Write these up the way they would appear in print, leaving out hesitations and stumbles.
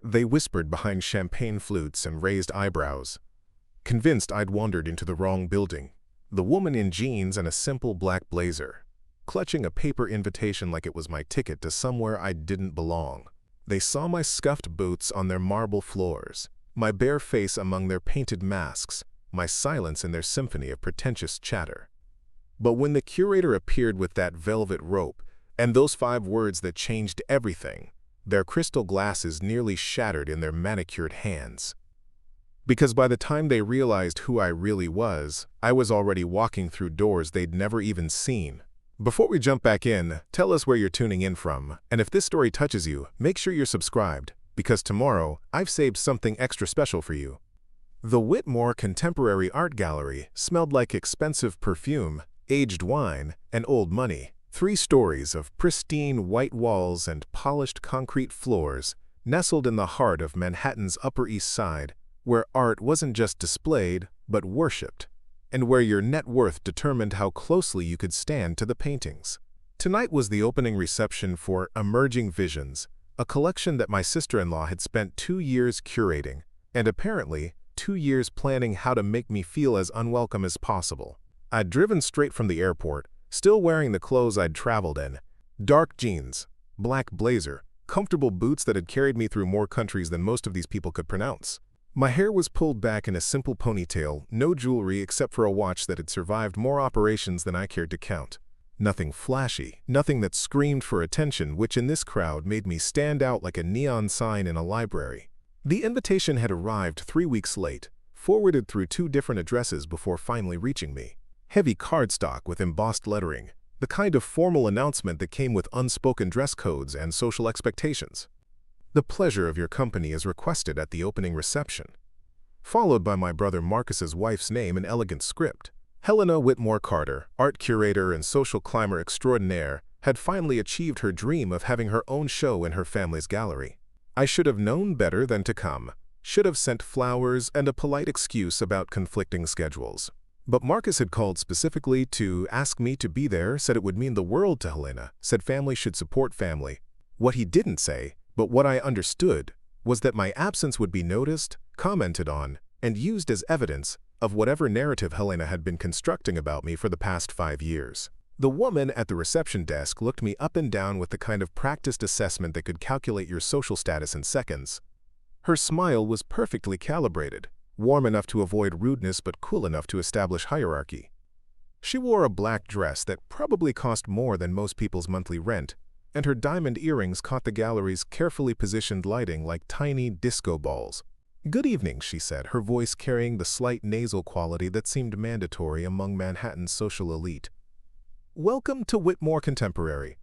They whispered behind champagne flutes and raised eyebrows, convinced I'd wandered into the wrong building. The woman in jeans and a simple black blazer, clutching a paper invitation like it was my ticket to somewhere I didn't belong. They saw my scuffed boots on their marble floors, my bare face among their painted masks, my silence in their symphony of pretentious chatter. But when the curator appeared with that velvet rope and those 5 words that changed everything, their crystal glasses nearly shattered in their manicured hands. Because by the time they realized who I really was, I was already walking through doors they'd never even seen. Before we jump back in, tell us where you're tuning in from, and if this story touches you, make sure you're subscribed, because tomorrow I've saved something extra special for you. The Whitmore Contemporary Art Gallery smelled like expensive perfume, aged wine, and old money. 3 stories of pristine white walls and polished concrete floors, nestled in the heart of Manhattan's Upper East Side, where art wasn't just displayed, but worshipped, and where your net worth determined how closely you could stand to the paintings. Tonight was the opening reception for Emerging Visions, a collection that my sister-in-law had spent 2 years curating, and apparently 2 years planning how to make me feel as unwelcome as possible. I'd driven straight from the airport, still wearing the clothes I'd traveled in. Dark jeans, black blazer, comfortable boots that had carried me through more countries than most of these people could pronounce. My hair was pulled back in a simple ponytail, no jewelry except for a watch that had survived more operations than I cared to count. Nothing flashy, nothing that screamed for attention, which in this crowd made me stand out like a neon sign in a library. The invitation had arrived 3 weeks late, forwarded through 2 different addresses before finally reaching me. Heavy cardstock with embossed lettering, the kind of formal announcement that came with unspoken dress codes and social expectations. The pleasure of your company is requested at the opening reception. Followed by my brother Marcus's wife's name in elegant script. Helena Whitmore Carter, art curator and social climber extraordinaire, had finally achieved her dream of having her own show in her family's gallery. I should have known better than to come, should have sent flowers and a polite excuse about conflicting schedules. But Marcus had called specifically to ask me to be there, said it would mean the world to Helena, said family should support family. What he didn't say, but what I understood, was that my absence would be noticed, commented on, and used as evidence of whatever narrative Helena had been constructing about me for the past 5 years. The woman at the reception desk looked me up and down with the kind of practiced assessment that could calculate your social status in seconds. Her smile was perfectly calibrated, warm enough to avoid rudeness but cool enough to establish hierarchy. She wore a black dress that probably cost more than most people's monthly rent, and her diamond earrings caught the gallery's carefully positioned lighting like tiny disco balls. "Good evening," she said, her voice carrying the slight nasal quality that seemed mandatory among Manhattan's social elite. "Welcome to Whitmore Contemporary.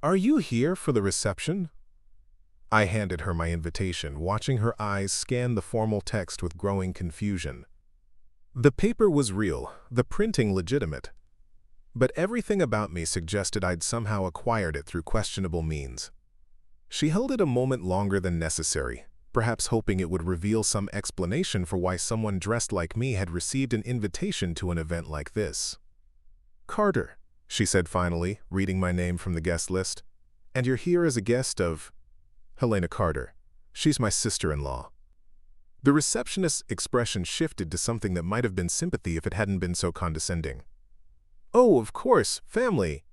Are you here for the reception?" I handed her my invitation, watching her eyes scan the formal text with growing confusion. The paper was real, the printing legitimate. But everything about me suggested I'd somehow acquired it through questionable means. She held it a moment longer than necessary, perhaps hoping it would reveal some explanation for why someone dressed like me had received an invitation to an event like this. "Carter," she said finally, reading my name from the guest list. "And you're here as a guest of Helena Carter. She's my sister-in-law." The receptionist's expression shifted to something that might have been sympathy if it hadn't been so condescending. "Oh, of course, family."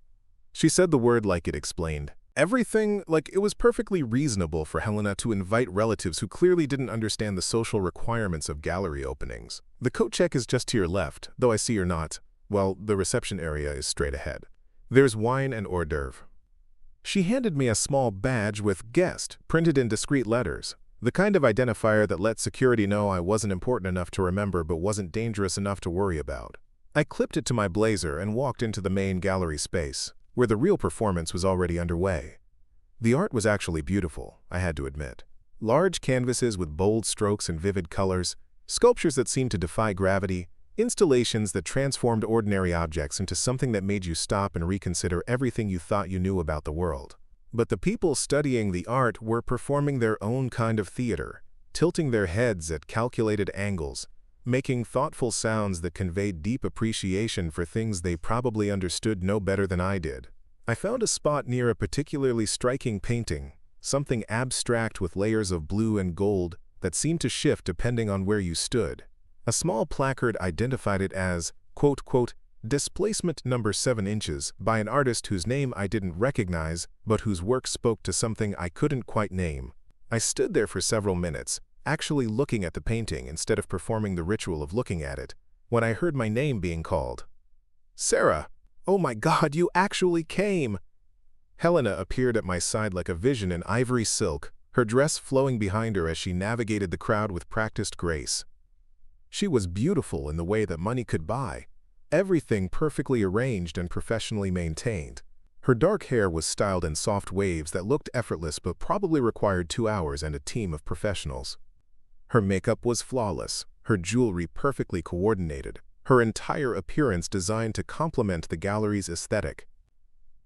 She said the word like it explained everything, like it was perfectly reasonable for Helena to invite relatives who clearly didn't understand the social requirements of gallery openings. "The coat check is just to your left, though I see you're not. Well, the reception area is straight ahead. There's wine and hors d'oeuvre." She handed me a small badge with "Guest" printed in discreet letters, the kind of identifier that let security know I wasn't important enough to remember but wasn't dangerous enough to worry about. I clipped it to my blazer and walked into the main gallery space, where the real performance was already underway. The art was actually beautiful, I had to admit. Large canvases with bold strokes and vivid colors, sculptures that seemed to defy gravity, installations that transformed ordinary objects into something that made you stop and reconsider everything you thought you knew about the world. But the people studying the art were performing their own kind of theater, tilting their heads at calculated angles, making thoughtful sounds that conveyed deep appreciation for things they probably understood no better than I did. I found a spot near a particularly striking painting, something abstract with layers of blue and gold that seemed to shift depending on where you stood. A small placard identified it as, quote, quote, displacement number 7 inches by an artist whose name I didn't recognize, but whose work spoke to something I couldn't quite name. I stood there for several minutes, actually looking at the painting instead of performing the ritual of looking at it, when I heard my name being called. Sarah! Oh my God, you actually came! Helena appeared at my side like a vision in ivory silk, her dress flowing behind her as she navigated the crowd with practiced grace. She was beautiful in the way that money could buy, everything perfectly arranged and professionally maintained. Her dark hair was styled in soft waves that looked effortless but probably required 2 hours and a team of professionals. Her makeup was flawless, her jewelry perfectly coordinated, her entire appearance designed to complement the gallery's aesthetic.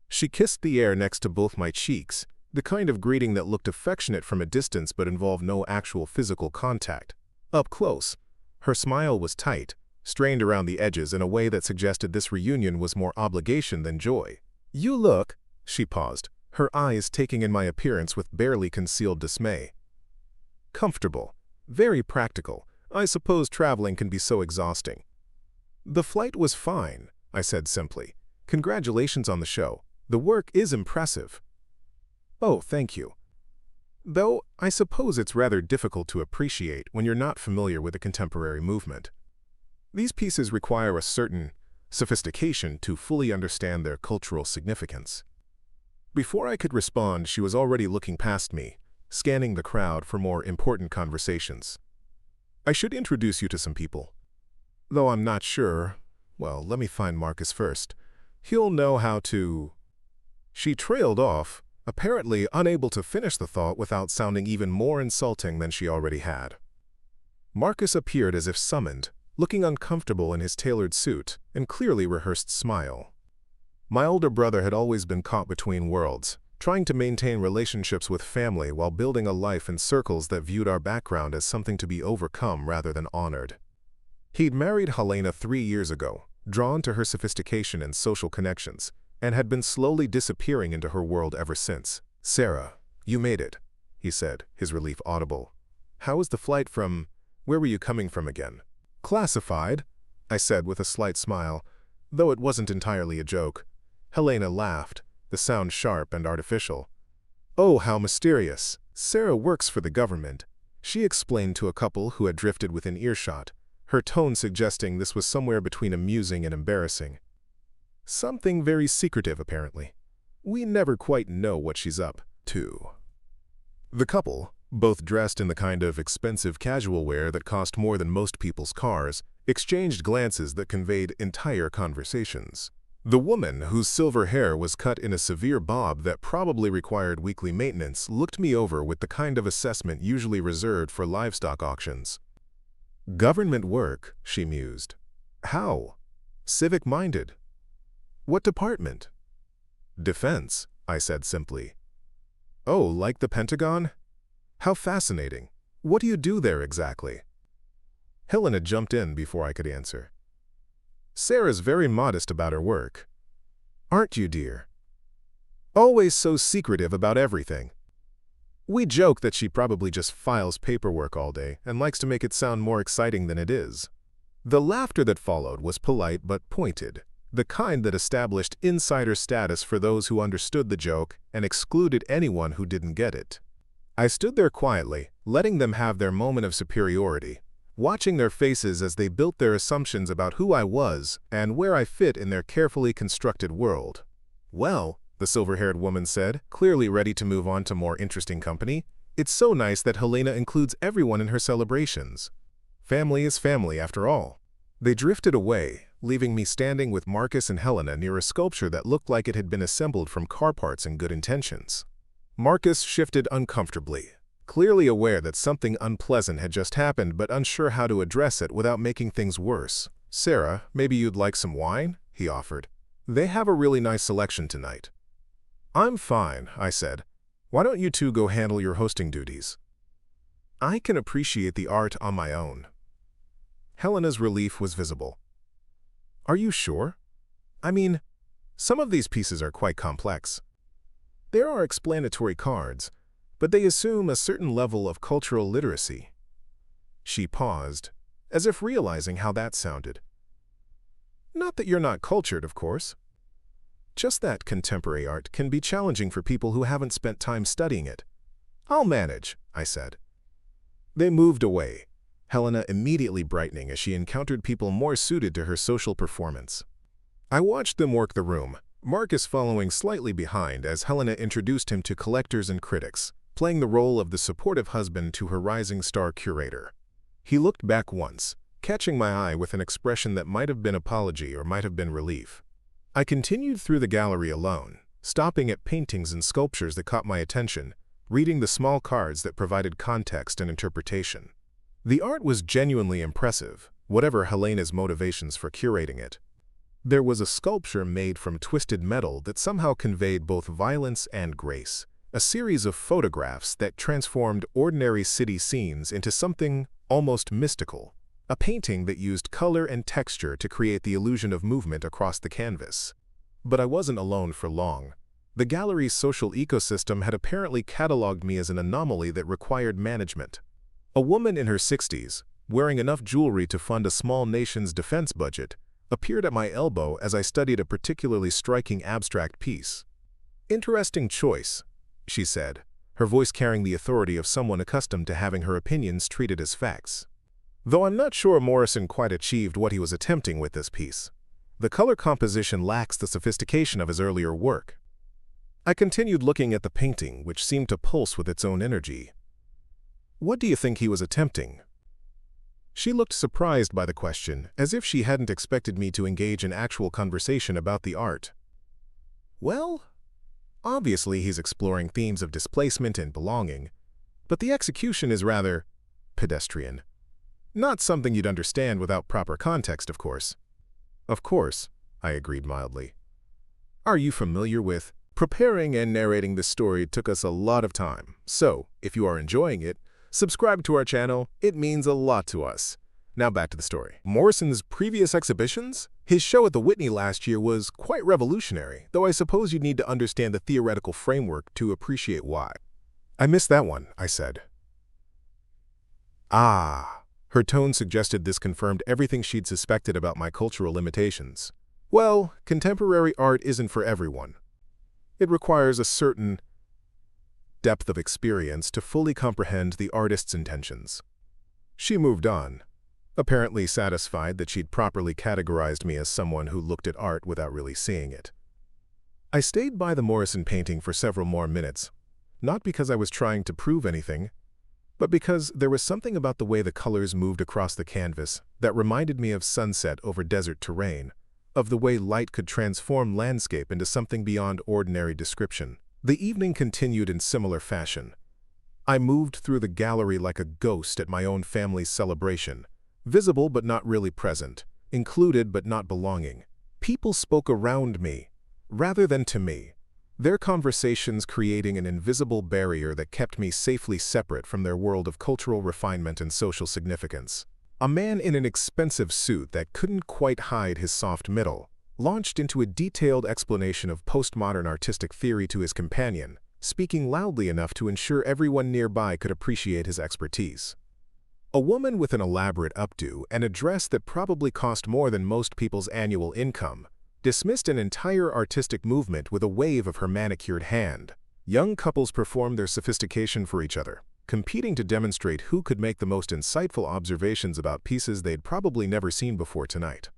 She kissed the air next to both my cheeks, the kind of greeting that looked affectionate from a distance but involved no actual physical contact. Up close, her smile was tight, strained around the edges in a way that suggested this reunion was more obligation than joy. You look, she paused, her eyes taking in my appearance with barely concealed dismay. Comfortable, very practical. I suppose traveling can be so exhausting. The flight was fine, I said simply. Congratulations on the show. The work is impressive. Oh, thank you. Though, I suppose it's rather difficult to appreciate when you're not familiar with the contemporary movement. These pieces require a certain sophistication to fully understand their cultural significance. Before I could respond, she was already looking past me, scanning the crowd for more important conversations. I should introduce you to some people. Though I'm not sure. Well, let me find Marcus first. He'll know how to... She trailed off, apparently unable to finish the thought without sounding even more insulting than she already had. Marcus appeared as if summoned, looking uncomfortable in his tailored suit and clearly rehearsed smile. My older brother had always been caught between worlds, trying to maintain relationships with family while building a life in circles that viewed our background as something to be overcome rather than honored. He'd married Helena 3 years ago, drawn to her sophistication and social connections, and had been slowly disappearing into her world ever since. Sarah, you made it, he said, his relief audible. How was the flight from... Where were you coming from again? Classified, I said with a slight smile, though it wasn't entirely a joke. Helena laughed, the sound sharp and artificial. Oh, how mysterious. Sarah works for the government, she explained to a couple who had drifted within earshot, her tone suggesting this was somewhere between amusing and embarrassing. Something very secretive, apparently. We never quite know what she's up to. The couple, both dressed in the kind of expensive casual wear that cost more than most people's cars, exchanged glances that conveyed entire conversations. The woman, whose silver hair was cut in a severe bob that probably required weekly maintenance, looked me over with the kind of assessment usually reserved for livestock auctions. Government work, she mused. How? Civic-minded. What department? Defense, I said simply. Oh, like the Pentagon? How fascinating. What do you do there exactly? Helena jumped in before I could answer. Sarah's very modest about her work. Aren't you, dear? Always so secretive about everything. We joke that she probably just files paperwork all day and likes to make it sound more exciting than it is. The laughter that followed was polite but pointed, the kind that established insider status for those who understood the joke and excluded anyone who didn't get it. I stood there quietly, letting them have their moment of superiority, watching their faces as they built their assumptions about who I was and where I fit in their carefully constructed world. Well, the silver-haired woman said, clearly ready to move on to more interesting company, it's so nice that Helena includes everyone in her celebrations. Family is family, after all. They drifted away, leaving me standing with Marcus and Helena near a sculpture that looked like it had been assembled from car parts and good intentions. Marcus shifted uncomfortably, clearly aware that something unpleasant had just happened but unsure how to address it without making things worse. Sarah, maybe you'd like some wine? He offered. They have a really nice selection tonight. I'm fine, I said. Why don't you two go handle your hosting duties? I can appreciate the art on my own. Helena's relief was visible. Are you sure? I mean, some of these pieces are quite complex. There are explanatory cards, but they assume a certain level of cultural literacy. She paused, as if realizing how that sounded. Not that you're not cultured, of course. Just that contemporary art can be challenging for people who haven't spent time studying it. I'll manage, I said. They moved away, Helena immediately brightening as she encountered people more suited to her social performance. I watched them work the room, Marcus following slightly behind as Helena introduced him to collectors and critics, playing the role of the supportive husband to her rising star curator. He looked back once, catching my eye with an expression that might have been apology or might have been relief. I continued through the gallery alone, stopping at paintings and sculptures that caught my attention, reading the small cards that provided context and interpretation. The art was genuinely impressive, whatever Helena's motivations for curating it. There was a sculpture made from twisted metal that somehow conveyed both violence and grace, a series of photographs that transformed ordinary city scenes into something almost mystical, a painting that used color and texture to create the illusion of movement across the canvas. But I wasn't alone for long. The gallery's social ecosystem had apparently cataloged me as an anomaly that required management. A woman in her 60s, wearing enough jewelry to fund a small nation's defense budget, appeared at my elbow as I studied a particularly striking abstract piece. "Interesting choice," she said, her voice carrying the authority of someone accustomed to having her opinions treated as facts. Though I'm not sure Morrison quite achieved what he was attempting with this piece. The color composition lacks the sophistication of his earlier work. I continued looking at the painting, which seemed to pulse with its own energy. "What do you think he was attempting?" She looked surprised by the question, as if she hadn't expected me to engage in actual conversation about the art. "Well, obviously he's exploring themes of displacement and belonging, but the execution is rather pedestrian. Not something you'd understand without proper context, of course." "Of course," I agreed mildly. "Are you familiar with preparing and narrating this story took us a lot of time, so if you are enjoying it, subscribe to our channel. It means a lot to us." Now back to the story. Morrison's previous exhibitions? His show at the Whitney last year was quite revolutionary, though I suppose you'd need to understand the theoretical framework to appreciate why. "I missed that one," I said. "Ah." Her tone suggested this confirmed everything she'd suspected about my cultural limitations. "Well, contemporary art isn't for everyone. It requires a certain depth of experience to fully comprehend the artist's intentions." She moved on, apparently satisfied that she'd properly categorized me as someone who looked at art without really seeing it. I stayed by the Morrison painting for several more minutes, not because I was trying to prove anything, but because there was something about the way the colors moved across the canvas that reminded me of sunset over desert terrain, of the way light could transform landscape into something beyond ordinary description. The evening continued in similar fashion. I moved through the gallery like a ghost at my own family's celebration, visible but not really present, included but not belonging. People spoke around me, rather than to me, their conversations creating an invisible barrier that kept me safely separate from their world of cultural refinement and social significance. A man in an expensive suit that couldn't quite hide his soft middle launched into a detailed explanation of postmodern artistic theory to his companion, speaking loudly enough to ensure everyone nearby could appreciate his expertise. A woman with an elaborate updo and a dress that probably cost more than most people's annual income dismissed an entire artistic movement with a wave of her manicured hand. Young couples performed their sophistication for each other, competing to demonstrate who could make the most insightful observations about pieces they'd probably never seen before tonight.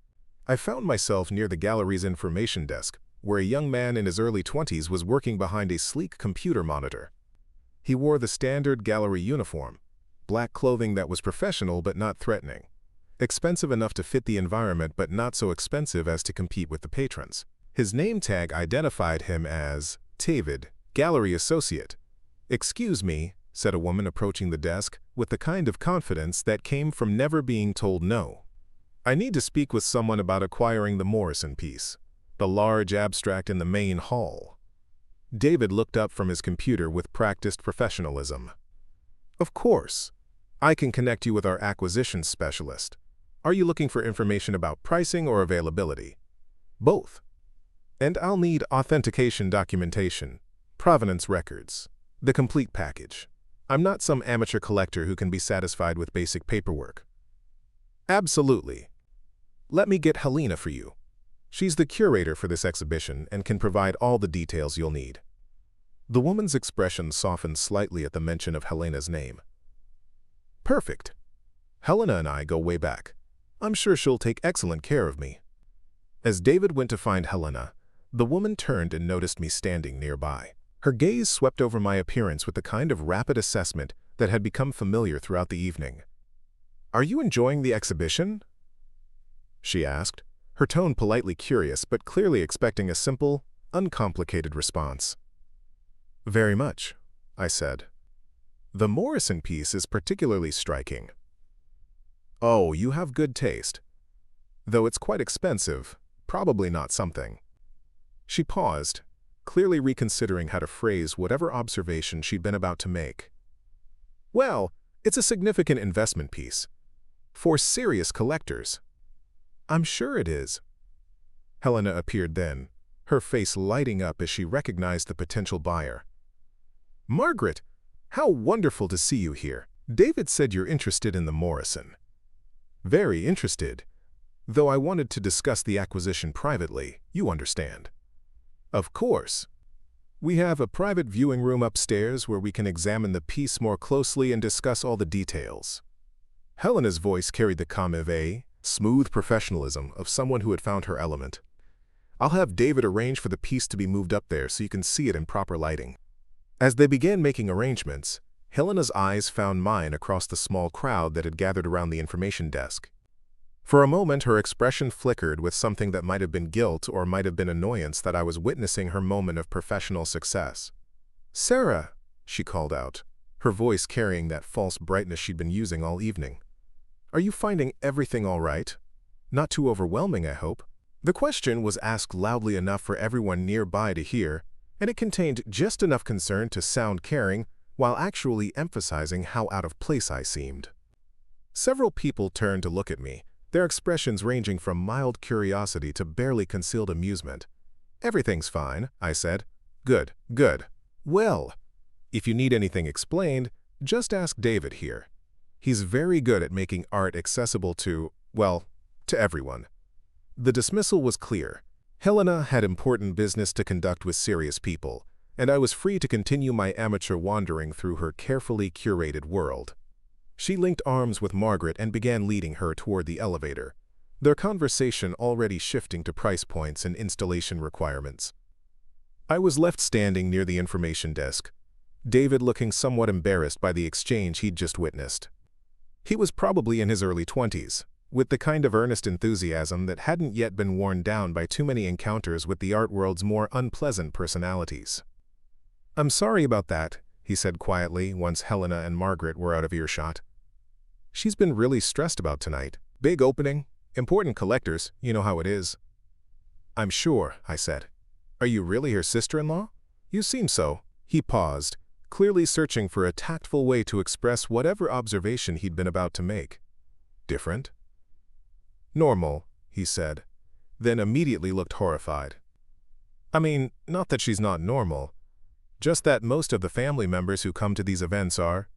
I found myself near the gallery's information desk, where a young man in his early 20s was working behind a sleek computer monitor. He wore the standard gallery uniform, black clothing that was professional but not threatening, expensive enough to fit the environment but not so expensive as to compete with the patrons. His name tag identified him as David, gallery associate. "Excuse me," said a woman approaching the desk, with the kind of confidence that came from never being told no. "I need to speak with someone about acquiring the Morrison piece, the large abstract in the main hall." David looked up from his computer with practiced professionalism. "Of course. I can connect you with our acquisitions specialist. Are you looking for information about pricing or availability?" "Both. And I'll need authentication documentation, provenance records." The complete package. I'm not some amateur collector who can be satisfied with basic paperwork. Absolutely. Let me get Helena for you. She's the curator for this exhibition and can provide all the details you'll need. The woman's expression softened slightly at the mention of Helena's name. Perfect. Helena and I go way back. I'm sure she'll take excellent care of me. As David went to find Helena, the woman turned and noticed me standing nearby. Her gaze swept over my appearance with the kind of rapid assessment that had become familiar throughout the evening. "Are you enjoying the exhibition?" she asked, her tone politely curious but clearly expecting a simple, uncomplicated response. "Very much," I said. "The Morrison piece is particularly striking." "Oh, you have good taste. Though it's quite expensive, probably not something." She paused, clearly reconsidering how to phrase whatever observation she'd been about to make. "Well, it's a significant investment piece. For serious collectors." "I'm sure it is." Helena appeared then, her face lighting up as she recognized the potential buyer. "Margaret, how wonderful to see you here. David said you're interested in the Morrison." "Very interested, though I wanted to discuss the acquisition privately, you understand." "Of course. We have a private viewing room upstairs where we can examine the piece more closely and discuss all the details." Helena's voice carried the calme, smooth professionalism of someone who had found her element. "I'll have David arrange for the piece to be moved up there so you can see it in proper lighting." As they began making arrangements, Helena's eyes found mine across the small crowd that had gathered around the information desk. For a moment, her expression flickered with something that might have been guilt or might have been annoyance that I was witnessing her moment of professional success. "Sarah," she called out, her voice carrying that false brightness she'd been using all evening. "Are you finding everything all right? Not too overwhelming, I hope?" The question was asked loudly enough for everyone nearby to hear, and it contained just enough concern to sound caring while actually emphasizing how out of place I seemed. Several people turned to look at me, their expressions ranging from mild curiosity to barely concealed amusement. "Everything's fine," I said. "Good, good. Well, if you need anything explained, just ask David here. He's very good at making art accessible to, well, to everyone." The dismissal was clear. Helena had important business to conduct with serious people, and I was free to continue my amateur wandering through her carefully curated world. She linked arms with Margaret and began leading her toward the elevator, their conversation already shifting to price points and installation requirements. I was left standing near the information desk, David looking somewhat embarrassed by the exchange he'd just witnessed. He was probably in his early 20s, with the kind of earnest enthusiasm that hadn't yet been worn down by too many encounters with the art world's more unpleasant personalities. "I'm sorry about that," he said quietly once Helena and Margaret were out of earshot. "She's been really stressed about tonight. Big opening, important collectors, you know how it is." "I'm sure," I said. "Are you really her sister-in-law? You seem so." He paused, clearly searching for a tactful way to express whatever observation he'd been about to make. "Different?" "Normal," he said, then immediately looked horrified. "I mean, not that she's not normal, just that most of the family members who come to these events are—"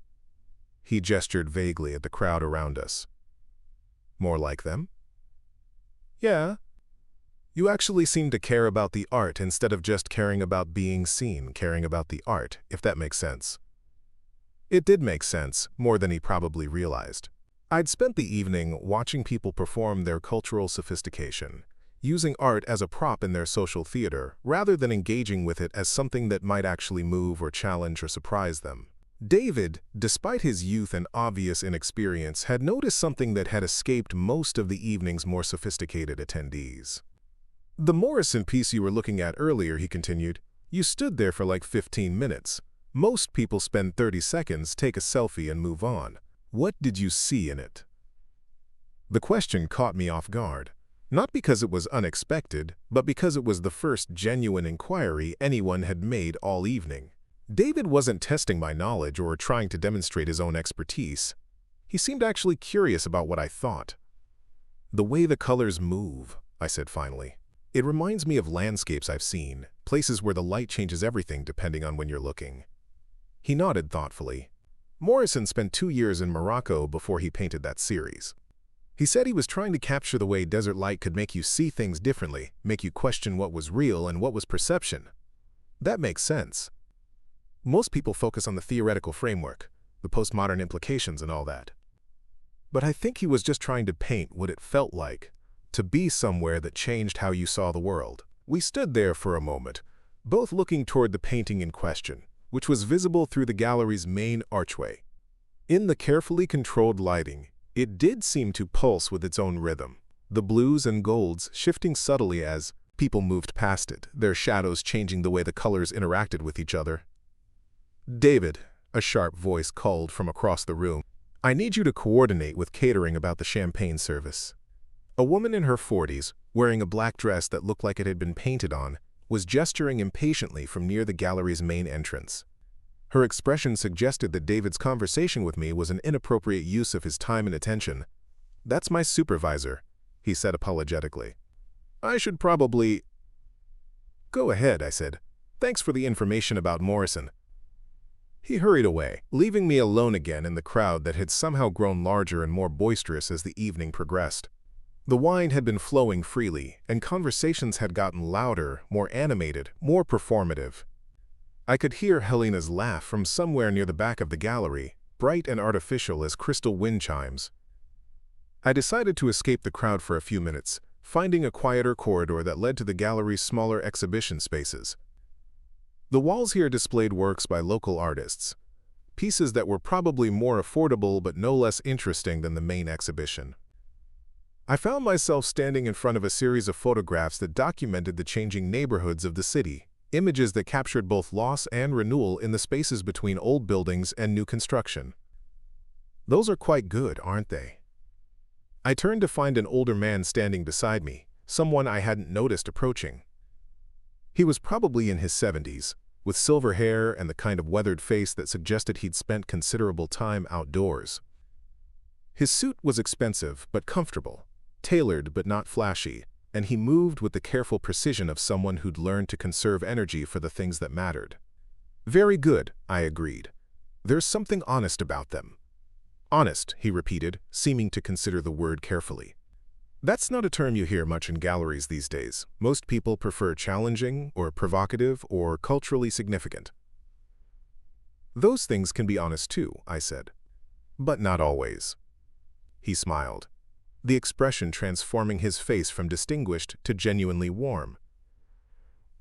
He gestured vaguely at the crowd around us. "More like them?" "Yeah. You actually seem to care about the art instead of just caring about being seen, caring about the art, if that makes sense." It did make sense, more than he probably realized. I'd spent the evening watching people perform their cultural sophistication, using art as a prop in their social theater, rather than engaging with it as something that might actually move or challenge or surprise them. David, despite his youth and obvious inexperience, had noticed something that had escaped most of the evening's more sophisticated attendees. "The Morrison piece you were looking at earlier," he continued, "you stood there for like 15 minutes. Most people spend 30 seconds, take a selfie, and move on. What did you see in it?" The question caught me off guard, not because it was unexpected, but because it was the first genuine inquiry anyone had made all evening. David wasn't testing my knowledge or trying to demonstrate his own expertise. He seemed actually curious about what I thought. "The way the colors move," I said finally. "It reminds me of landscapes I've seen, places where the light changes everything depending on when you're looking." He nodded thoughtfully. Morrison spent 2 years in Morocco before he painted that series. He said he was trying to capture the way desert light could make you see things differently, make you question what was real and what was perception. That makes sense. Most people focus on the theoretical framework, the postmodern implications and all that. But I think he was just trying to paint what it felt like, to be somewhere that changed how you saw the world. We stood there for a moment, both looking toward the painting in question, which was visible through the gallery's main archway. In the carefully controlled lighting, it did seem to pulse with its own rhythm, the blues and golds shifting subtly as people moved past it, their shadows changing the way the colors interacted with each other. "David," a sharp voice called from across the room, "I need you to coordinate with catering about the champagne service." A woman in her 40s, wearing a black dress that looked like it had been painted on, was gesturing impatiently from near the gallery's main entrance. Her expression suggested that David's conversation with me was an inappropriate use of his time and attention. "That's my supervisor," he said apologetically. "I should probably—" "Go ahead," I said. "Thanks for the information about Morrison." He hurried away, leaving me alone again in the crowd that had somehow grown larger and more boisterous as the evening progressed. The wine had been flowing freely, and conversations had gotten louder, more animated, more performative. I could hear Helena's laugh from somewhere near the back of the gallery, bright and artificial as crystal wind chimes. I decided to escape the crowd for a few minutes, finding a quieter corridor that led to the gallery's smaller exhibition spaces. The walls here displayed works by local artists, pieces that were probably more affordable but no less interesting than the main exhibition. I found myself standing in front of a series of photographs that documented the changing neighborhoods of the city, images that captured both loss and renewal in the spaces between old buildings and new construction. Those are quite good, aren't they? I turned to find an older man standing beside me, someone I hadn't noticed approaching. He was probably in his 70s, with silver hair and the kind of weathered face that suggested he'd spent considerable time outdoors. His suit was expensive but comfortable, tailored but not flashy, and he moved with the careful precision of someone who'd learned to conserve energy for the things that mattered. "Very good," I agreed. "There's something honest about them." "Honest," he repeated, seeming to consider the word carefully. "That's not a term you hear much in galleries these days. Most people prefer challenging, or provocative, or culturally significant." "Those things can be honest too," I said. "But not always." He smiled, the expression transforming his face from distinguished to genuinely warm.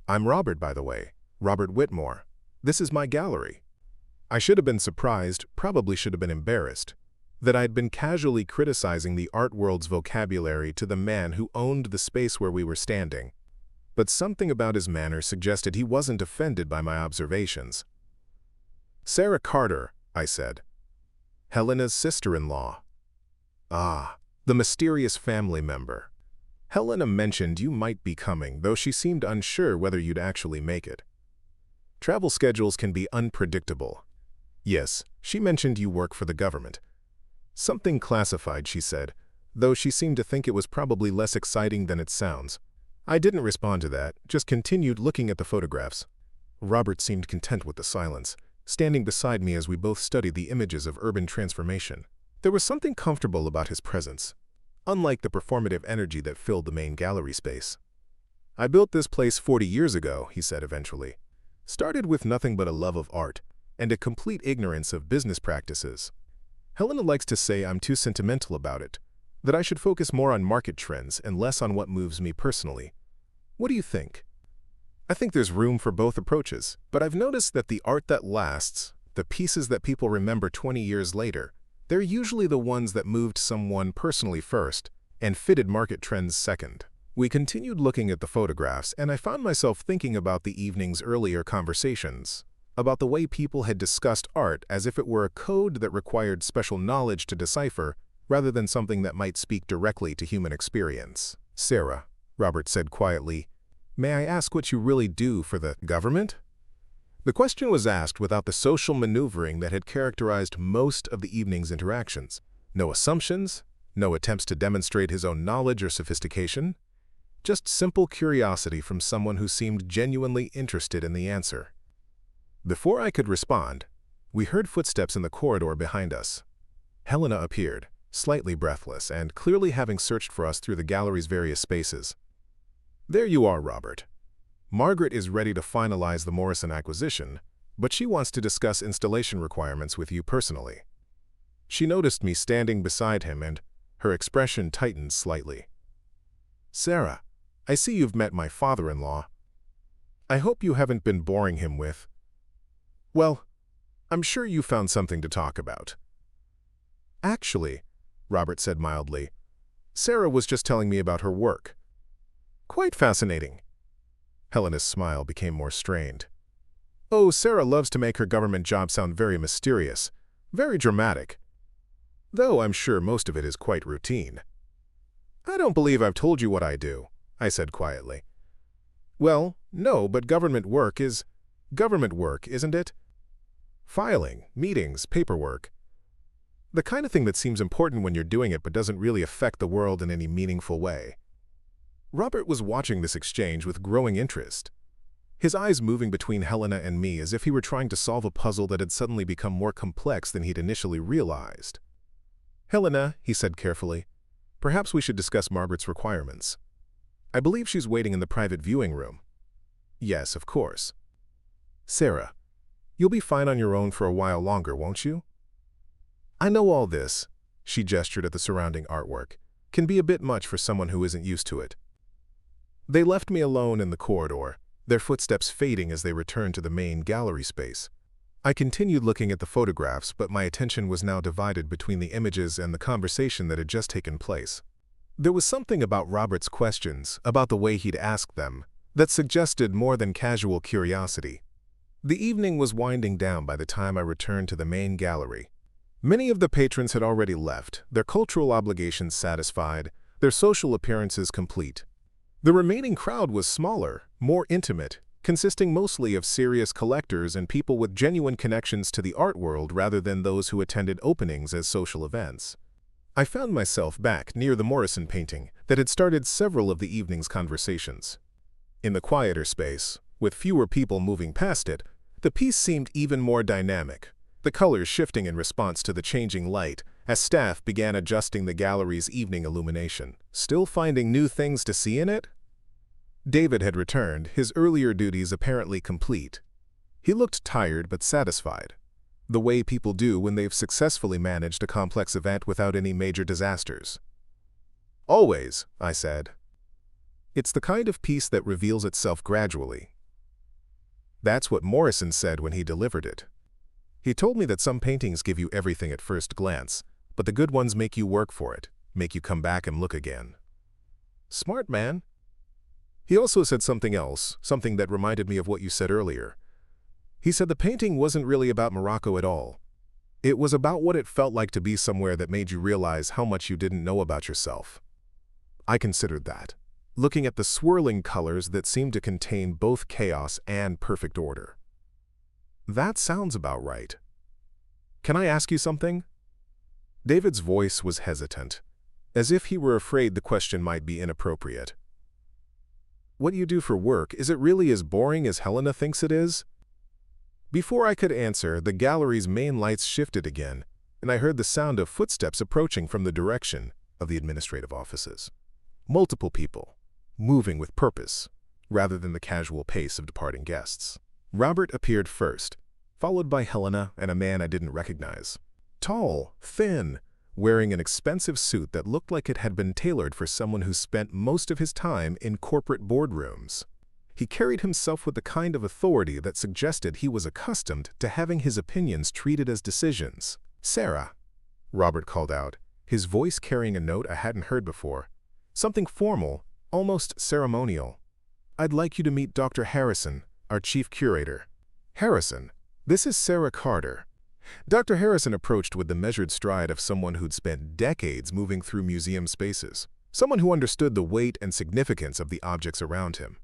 "I'm Robert, by the way, Robert Whitmore. This is my gallery." I should have been surprised, probably should have been embarrassed, that I'd been casually criticizing the art world's vocabulary to the man who owned the space where we were standing. But something about his manner suggested he wasn't offended by my observations. "Sarah Carter," I said. "Helena's sister-in-law." "Ah, the mysterious family member. Helena mentioned you might be coming, though she seemed unsure whether you'd actually make it. Travel schedules can be unpredictable." "Yes, she mentioned you work for the government." "Something classified," she said, though she seemed to think it was probably less exciting than it sounds. I didn't respond to that, just continued looking at the photographs. Robert seemed content with the silence, standing beside me as we both studied the images of urban transformation. There was something comfortable about his presence, unlike the performative energy that filled the main gallery space. "I built this place 40 years ago," he said eventually. "Started with nothing but a love of art and a complete ignorance of business practices. Helena likes to say I'm too sentimental about it, that I should focus more on market trends and less on what moves me personally. What do you think?" "I think there's room for both approaches, but I've noticed that the art that lasts, the pieces that people remember 20 years later, they're usually the ones that moved someone personally first and fitted market trends second." We continued looking at the photographs, and I found myself thinking about the evening's earlier conversations, about the way people had discussed art as if it were a code that required special knowledge to decipher, rather than something that might speak directly to human experience. "Sarah," Robert said quietly, "may I ask what you really do for the government?" The question was asked without the social maneuvering that had characterized most of the evening's interactions. No assumptions, no attempts to demonstrate his own knowledge or sophistication, just simple curiosity from someone who seemed genuinely interested in the answer. Before I could respond, We heard footsteps in the corridor behind us. Helena appeared, slightly breathless and clearly having searched for us through the gallery's various spaces. "There you are, Robert. Margaret is ready to finalize the Morrison acquisition, but she wants to discuss installation requirements with you personally." She noticed me standing beside him and her expression tightened slightly. "Sarah, I see you've met my father-in-law. I hope you haven't been boring him with... Well, I'm sure you found something to talk about." "Actually," Robert said mildly, "Sarah was just telling me about her work." "Quite fascinating." Helena's smile became more strained. "Oh, Sarah loves to make her government job sound very mysterious, very dramatic. Though I'm sure most of it is quite routine." "I don't believe I've told you what I do," I said quietly. "Well, no, but government work, isn't it? Filing, meetings, paperwork. The kind of thing that seems important when you're doing it but doesn't really affect the world in any meaningful way." Robert was watching this exchange with growing interest, his eyes moving between Helena and me as if he were trying to solve a puzzle that had suddenly become more complex than he'd initially realized. "Helena," he said carefully, "perhaps we should discuss Margaret's requirements. I believe she's waiting in the private viewing room." "Yes, of course." "Sarah, you'll be fine on your own for a while longer, won't you?" "I know all this," she gestured at the surrounding artwork, "can be a bit much for someone who isn't used to it." They left me alone in the corridor, their footsteps fading as they returned to the main gallery space. I continued looking at the photographs, but my attention was now divided between the images and the conversation that had just taken place. There was something about Robert's questions, about the way he'd asked them, that suggested more than casual curiosity. The evening was winding down by the time I returned to the main gallery. Many of the patrons had already left, their cultural obligations satisfied, their social appearances complete. The remaining crowd was smaller, more intimate, consisting mostly of serious collectors and people with genuine connections to the art world rather than those who attended openings as social events. I found myself back near the Morrison painting that had started several of the evening's conversations. In the quieter space, with fewer people moving past it, the piece seemed even more dynamic, the colors shifting in response to the changing light as staff began adjusting the gallery's evening illumination. Still finding new things to see in it? David had returned, his earlier duties apparently complete. He looked tired but satisfied, the way people do when they've successfully managed a complex event without any major disasters. "Always," I said. "It's the kind of piece that reveals itself gradually." That's what Morrison said when he delivered it. He told me that some paintings give you everything at first glance, but the good ones make you work for it, make you come back and look again. Smart man. He also said something else, something that reminded me of what you said earlier. He said the painting wasn't really about Morocco at all. It was about what it felt like to be somewhere that made you realize how much you didn't know about yourself. I considered that, looking at the swirling colors that seemed to contain both chaos and perfect order. That sounds about right. Can I ask you something? David's voice was hesitant, as if he were afraid the question might be inappropriate. What you do for work, is it really as boring as Helena thinks it is? Before I could answer, the gallery's main lights shifted again, and I heard the sound of footsteps approaching from the direction of the administrative offices. Multiple people, moving with purpose, rather than the casual pace of departing guests. Robert appeared first, followed by Helena and a man I didn't recognize. Tall, thin, wearing an expensive suit that looked like it had been tailored for someone who spent most of his time in corporate boardrooms. He carried himself with the kind of authority that suggested he was accustomed to having his opinions treated as decisions. "Sarah," Robert called out, his voice carrying a note I hadn't heard before. Something formal, almost ceremonial. "I'd like you to meet Dr. Harrison, our chief curator." "Harrison, this is Sarah Carter." Dr. Harrison approached with the measured stride of someone who'd spent decades moving through museum spaces, someone who understood the weight and significance of the objects around him.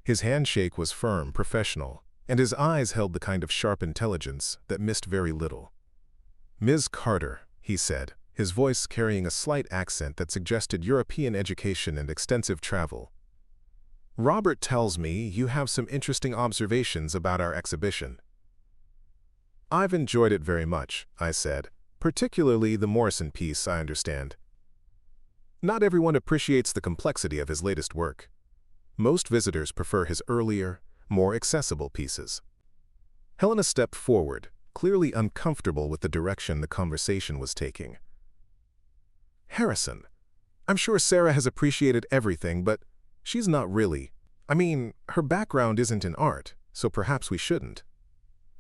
His handshake was firm, professional, and his eyes held the kind of sharp intelligence that missed very little. "Ms. Carter," he said, his voice carrying a slight accent that suggested European education and extensive travel. "Robert tells me you have some interesting observations about our exhibition." I've enjoyed it very much, I said. Particularly the Morrison piece, I understand. Not everyone appreciates the complexity of his latest work. Most visitors prefer his earlier, more accessible pieces. Helena stepped forward, clearly uncomfortable with the direction the conversation was taking. Harrison, I'm sure Sarah has appreciated everything, but she's not really. I mean, her background isn't in art, so perhaps we shouldn't.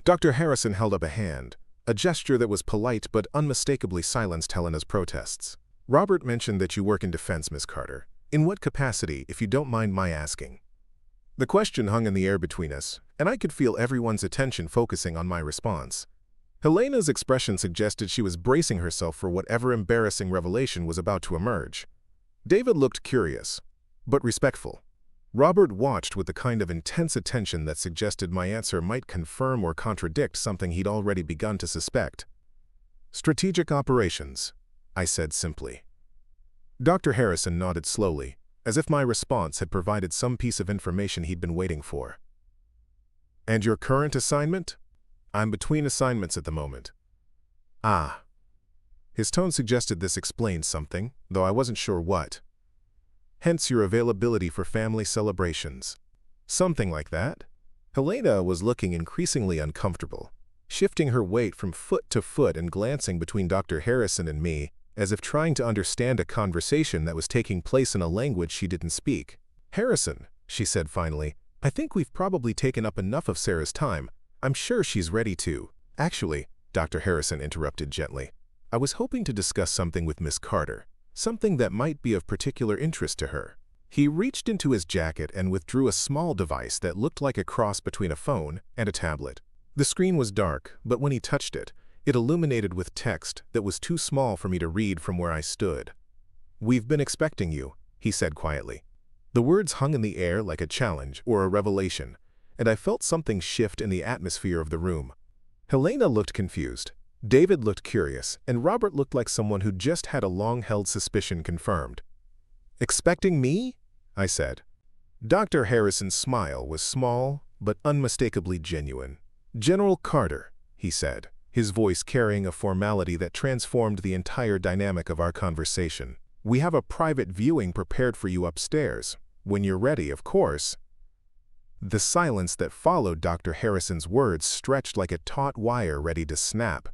Dr. Harrison held up a hand, a gesture that was polite but unmistakably silenced Helena's protests. Robert mentioned that you work in defense, Miss Carter. In what capacity, if you don't mind my asking? The question hung in the air between us, and I could feel everyone's attention focusing on my response. Helena's expression suggested she was bracing herself for whatever embarrassing revelation was about to emerge. David looked curious, but respectful. Robert watched with the kind of intense attention that suggested my answer might confirm or contradict something he'd already begun to suspect. Strategic operations, I said simply. Dr. Harrison nodded slowly, as if my response had provided some piece of information he'd been waiting for. And your current assignment? I'm between assignments at the moment. Ah. His tone suggested this explained something, though I wasn't sure what. Hence your availability for family celebrations. Something like that? Helena was looking increasingly uncomfortable, shifting her weight from foot to foot and glancing between Dr. Harrison and me, as if trying to understand a conversation that was taking place in a language she didn't speak. Harrison, she said finally, I think we've probably taken up enough of Sarah's time. I'm sure she's ready to. Actually, Dr. Harrison interrupted gently. I was hoping to discuss something with Miss Carter, something that might be of particular interest to her. He reached into his jacket and withdrew a small device that looked like a cross between a phone and a tablet. The screen was dark, but when he touched it, it illuminated with text that was too small for me to read from where I stood. We've been expecting you, he said quietly. The words hung in the air like a challenge or a revelation, and I felt something shift in the atmosphere of the room. Helena looked confused, David looked curious, and Robert looked like someone who just had a long-held suspicion confirmed. Expecting me? I said. Dr. Harrison's smile was small, but unmistakably genuine. General Carter, he said, his voice carrying a formality that transformed the entire dynamic of our conversation. We have a private viewing prepared for you upstairs. When you're ready, of course. The silence that followed Dr. Harrison's words stretched like a taut wire ready to snap.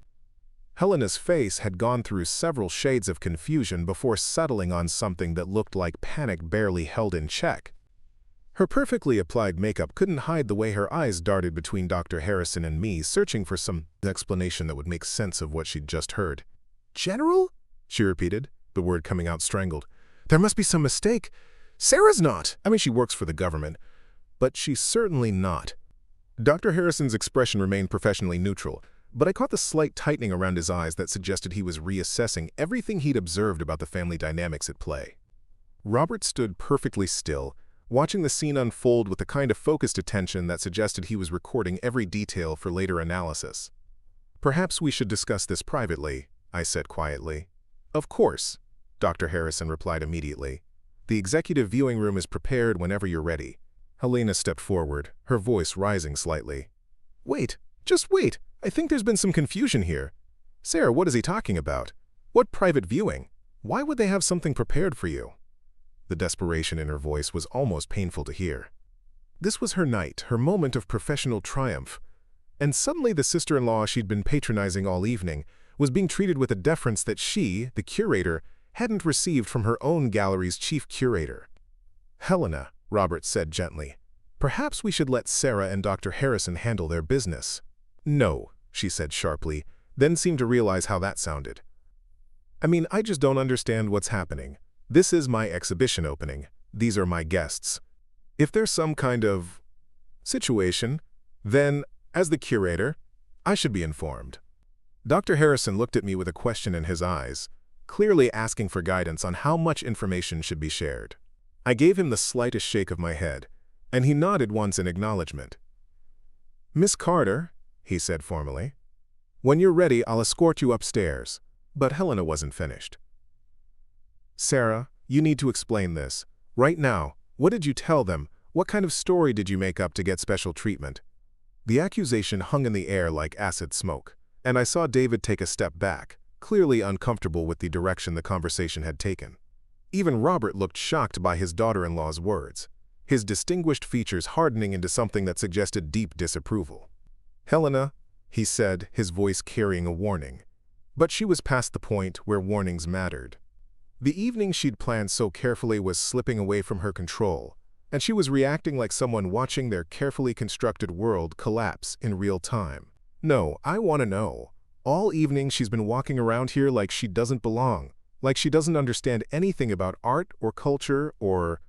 Helena's face had gone through several shades of confusion before settling on something that looked like panic barely held in check. Her perfectly applied makeup couldn't hide the way her eyes darted between Dr. Harrison and me, searching for some explanation that would make sense of what she'd just heard. General? She repeated, the word coming out strangled. There must be some mistake. Sarah's not. I mean, she works for the government. But she's certainly not. Dr. Harrison's expression remained professionally neutral, but I caught the slight tightening around his eyes that suggested he was reassessing everything he'd observed about the family dynamics at play. Robert stood perfectly still, watching the scene unfold with the kind of focused attention that suggested he was recording every detail for later analysis. Perhaps we should discuss this privately, I said quietly. Of course, Dr. Harrison replied immediately. The executive viewing room is prepared whenever you're ready. Helena stepped forward, her voice rising slightly. Wait, just wait. I think there's been some confusion here. Sarah, what is he talking about? What private viewing? Why would they have something prepared for you? The desperation in her voice was almost painful to hear. This was her night, her moment of professional triumph. And suddenly the sister-in-law she'd been patronizing all evening was being treated with a deference that she, the curator, hadn't received from her own gallery's chief curator. Helena, Robert said gently, perhaps we should let Sarah and Dr. Harrison handle their business. No, she said sharply, then seemed to realize how that sounded. I mean, I just don't understand what's happening. This is my exhibition opening. These are my guests. If there's some kind of situation, then, as the curator, I should be informed. Dr. Harrison looked at me with a question in his eyes, clearly asking for guidance on how much information should be shared. I gave him the slightest shake of my head, and he nodded once in acknowledgement. Miss Carter, he said formally, when you're ready, I'll escort you upstairs. But Helena wasn't finished. Sarah, you need to explain this. Right now, what did you tell them? What kind of story did you make up to get special treatment? The accusation hung in the air like acid smoke. And I saw David take a step back, clearly uncomfortable with the direction the conversation had taken. Even Robert looked shocked by his daughter-in-law's words, his distinguished features hardening into something that suggested deep disapproval. "Helena," he said, his voice carrying a warning. But she was past the point where warnings mattered. The evening she'd planned so carefully was slipping away from her control, and she was reacting like someone watching their carefully constructed world collapse in real time. "No, I want to know. All evening she's been walking around here like she doesn't belong, like she doesn't understand anything about art or culture or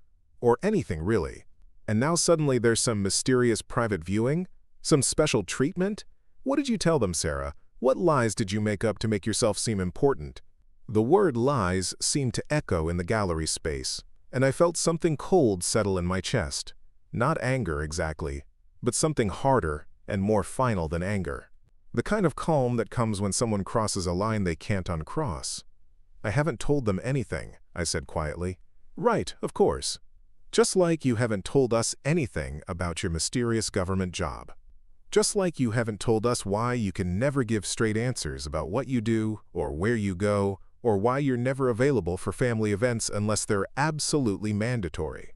anything really. And now suddenly there's some mysterious private viewing? Some special treatment? What did you tell them, Sarah? What lies did you make up to make yourself seem important?" The word lies seemed to echo in the gallery space, and I felt something cold settle in my chest. Not anger exactly, but something harder and more final than anger. The kind of calm that comes when someone crosses a line they can't uncross. "I haven't told them anything," I said quietly. "Right, of course. Just like you haven't told us anything about your mysterious government job. Just like you haven't told us why you can never give straight answers about what you do or where you go, or why you're never available for family events unless they're absolutely mandatory."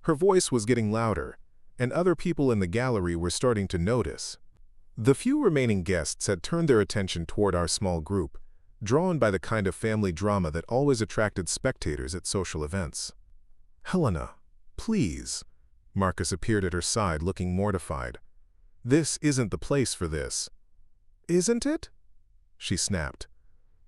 Her voice was getting louder, and other people in the gallery were starting to notice. The few remaining guests had turned their attention toward our small group, drawn by the kind of family drama that always attracted spectators at social events. "Helena, please." Marcus appeared at her side, looking mortified. "This isn't the place for this." "Isn't it?" she snapped.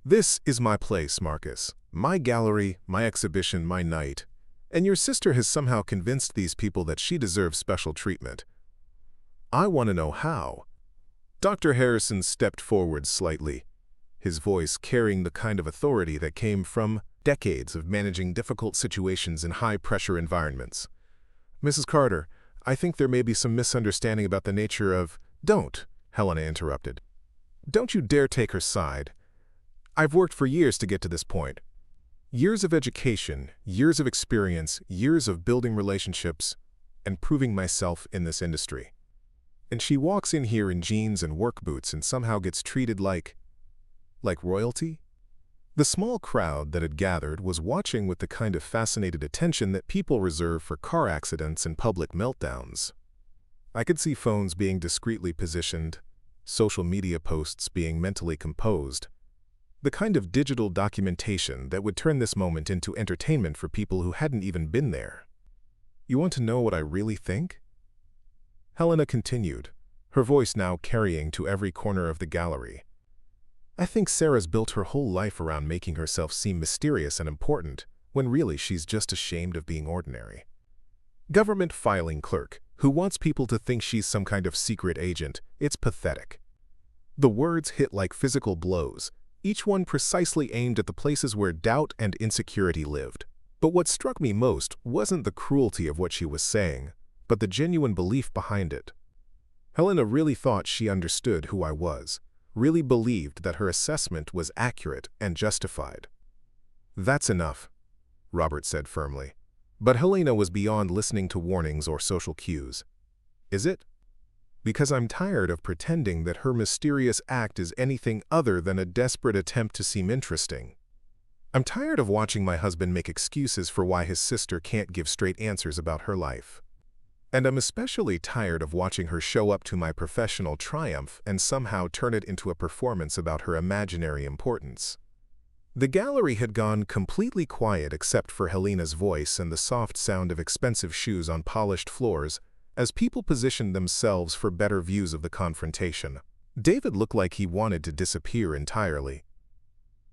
"This is my place, Marcus. My gallery, my exhibition, my night. And your sister has somehow convinced these people that she deserves special treatment. I want to know how." Dr. Harrison stepped forward slightly, his voice carrying the kind of authority that came from decades of managing difficult situations in high-pressure environments. "Mrs. Carter, I think there may be some misunderstanding about the nature of—" "Don't," Helena interrupted. "Don't you dare take her side. I've worked for years to get to this point. Years of education, years of experience, years of building relationships, and proving myself in this industry. And she walks in here in jeans and work boots and somehow gets treated like royalty?" The small crowd that had gathered was watching with the kind of fascinated attention that people reserve for car accidents and public meltdowns. I could see phones being discreetly positioned, social media posts being mentally composed, the kind of digital documentation that would turn this moment into entertainment for people who hadn't even been there. "You want to know what I really think?" Helena continued, her voice now carrying to every corner of the gallery. "I think Sarah's built her whole life around making herself seem mysterious and important, when really she's just ashamed of being ordinary. Government filing clerk, who wants people to think she's some kind of secret agent. It's pathetic." The words hit like physical blows, each one precisely aimed at the places where doubt and insecurity lived. But what struck me most wasn't the cruelty of what she was saying, but the genuine belief behind it. Helena really thought she understood who I was, really believed that her assessment was accurate and justified. "That's enough," Robert said firmly. But Helena was beyond listening to warnings or social cues. "Is it? Because I'm tired of pretending that her mysterious act is anything other than a desperate attempt to seem interesting. I'm tired of watching my husband make excuses for why his sister can't give straight answers about her life. And I'm especially tired of watching her show up to my professional triumph and somehow turn it into a performance about her imaginary importance." The gallery had gone completely quiet except for Helena's voice and the soft sound of expensive shoes on polished floors as people positioned themselves for better views of the confrontation. David looked like he wanted to disappear entirely.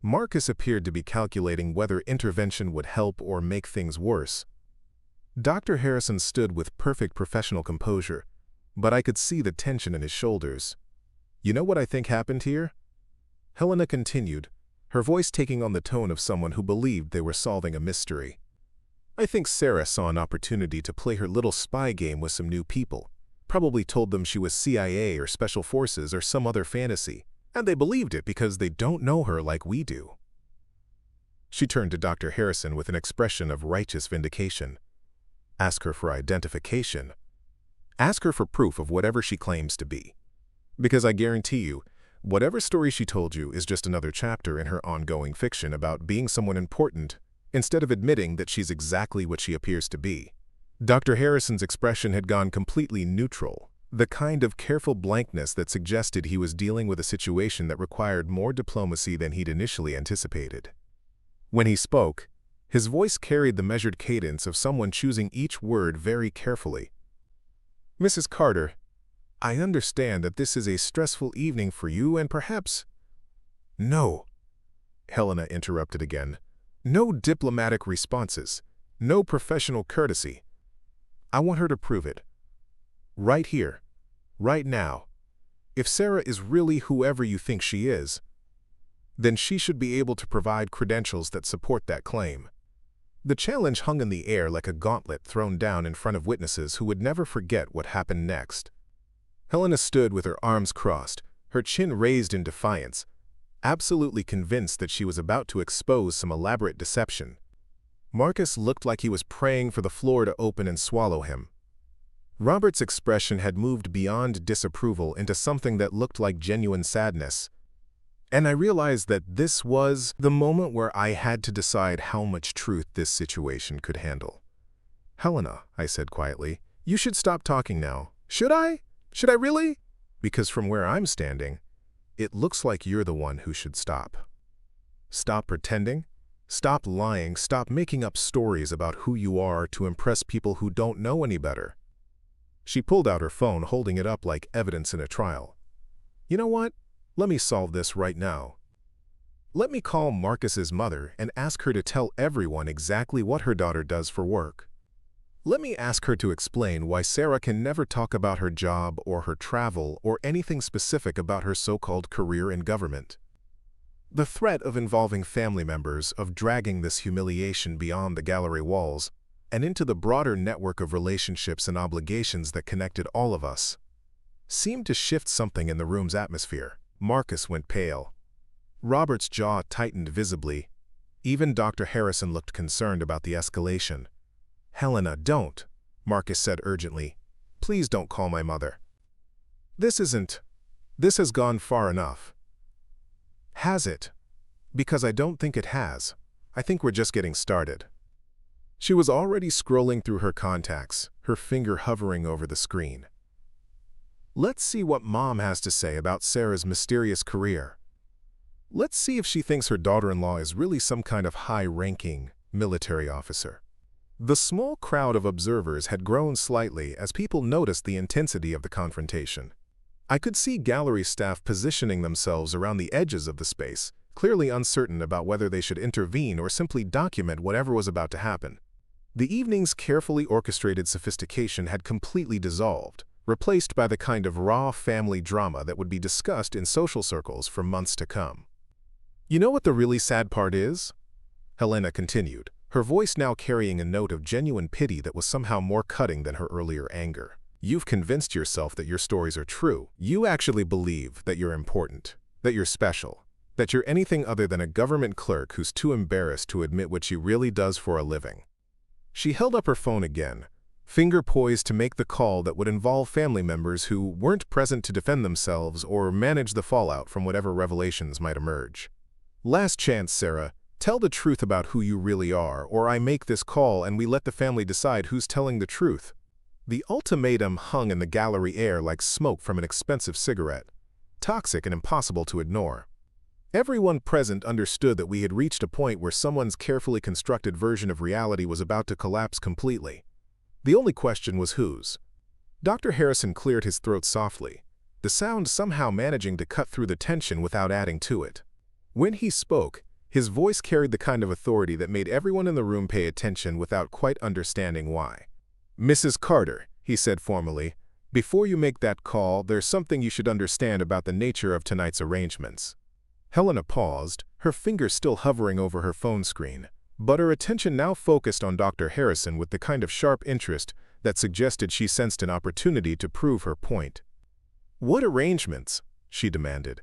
Marcus appeared to be calculating whether intervention would help or make things worse. Dr. Harrison stood with perfect professional composure, but I could see the tension in his shoulders. "You know what I think happened here?" Helena continued, her voice taking on the tone of someone who believed they were solving a mystery. "I think Sarah saw an opportunity to play her little spy game with some new people, probably told them she was CIA or Special Forces or some other fantasy, and they believed it because they don't know her like we do." She turned to Dr. Harrison with an expression of righteous vindication. "Ask her for identification. Ask her for proof of whatever she claims to be. Because I guarantee you, Whatever story she told you is just another chapter in her ongoing fiction about being someone important, instead of admitting that she's exactly what she appears to be. Dr. Harrison's expression had gone completely neutral, the kind of careful blankness that suggested he was dealing with a situation that required more diplomacy than he'd initially anticipated. When he spoke, his voice carried the measured cadence of someone choosing each word very carefully. "Mrs. Carter, I understand that this is a stressful evening for you and perhaps—" "No," Helena interrupted again. "No diplomatic responses, no professional courtesy. I want her to prove it. Right here, right now. If Sarah is really whoever you think she is, then she should be able to provide credentials that support that claim." The challenge hung in the air like a gauntlet thrown down in front of witnesses who would never forget what happened next. Helena stood with her arms crossed, her chin raised in defiance, absolutely convinced that she was about to expose some elaborate deception. Marcus looked like he was praying for the floor to open and swallow him. Robert's expression had moved beyond disapproval into something that looked like genuine sadness. And I realized that this was the moment where I had to decide how much truth this situation could handle. "Helena," I said quietly, "you should stop talking now." "Should I? Should I really?" "Because from where I'm standing, it looks like you're the one who should stop. Stop pretending. Stop lying. Stop making up stories about who you are to impress people who don't know any better." She pulled out her phone, holding it up like evidence in a trial. "You know what? Let me solve this right now. Let me call Marcus's mother and ask her to tell everyone exactly what her daughter does for work. Let me ask her to explain why Sarah can never talk about her job or her travel or anything specific about her so-called career in government. The threat of involving family members, of dragging this humiliation beyond the gallery walls and into the broader network of relationships and obligations that connected all of us, seemed to shift something in the room's atmosphere." Marcus went pale. Robert's jaw tightened visibly. Even Dr. Harrison looked concerned about the escalation. "Helena, don't," Marcus said urgently. "Please don't call my mother. This has gone far enough." "Has it?" "Because I don't think it has. I think we're just getting started." She was already scrolling through her contacts, her finger hovering over the screen. "Let's see what Mom has to say about Sarah's mysterious career. Let's see if she thinks her daughter-in-law is really some kind of high-ranking military officer." The small crowd of observers had grown slightly as people noticed the intensity of the confrontation. I could see gallery staff positioning themselves around the edges of the space, clearly uncertain about whether they should intervene or simply document whatever was about to happen. The evening's carefully orchestrated sophistication had completely dissolved, replaced by the kind of raw family drama that would be discussed in social circles for months to come. "You know what the really sad part is?" Helena continued, her voice now carrying a note of genuine pity that was somehow more cutting than her earlier anger. "You've convinced yourself that your stories are true. You actually believe that you're important, that you're special, that you're anything other than a government clerk who's too embarrassed to admit what she really does for a living." She held up her phone again, finger poised to make the call that would involve family members who weren't present to defend themselves or manage the fallout from whatever revelations might emerge. "Last chance, Sarah. Tell the truth about who you really are, or I make this call and we let the family decide who's telling the truth." The ultimatum hung in the gallery air like smoke from an expensive cigarette, toxic and impossible to ignore. Everyone present understood that we had reached a point where someone's carefully constructed version of reality was about to collapse completely. The only question was whose. Dr. Harrison cleared his throat softly, the sound somehow managing to cut through the tension without adding to it. When he spoke, his voice carried the kind of authority that made everyone in the room pay attention without quite understanding why. "Mrs. Carter," he said formally, "before you make that call, there's something you should understand about the nature of tonight's arrangements." Helena paused, her fingers still hovering over her phone screen, but her attention now focused on Dr. Harrison with the kind of sharp interest that suggested she sensed an opportunity to prove her point. "What arrangements?" she demanded.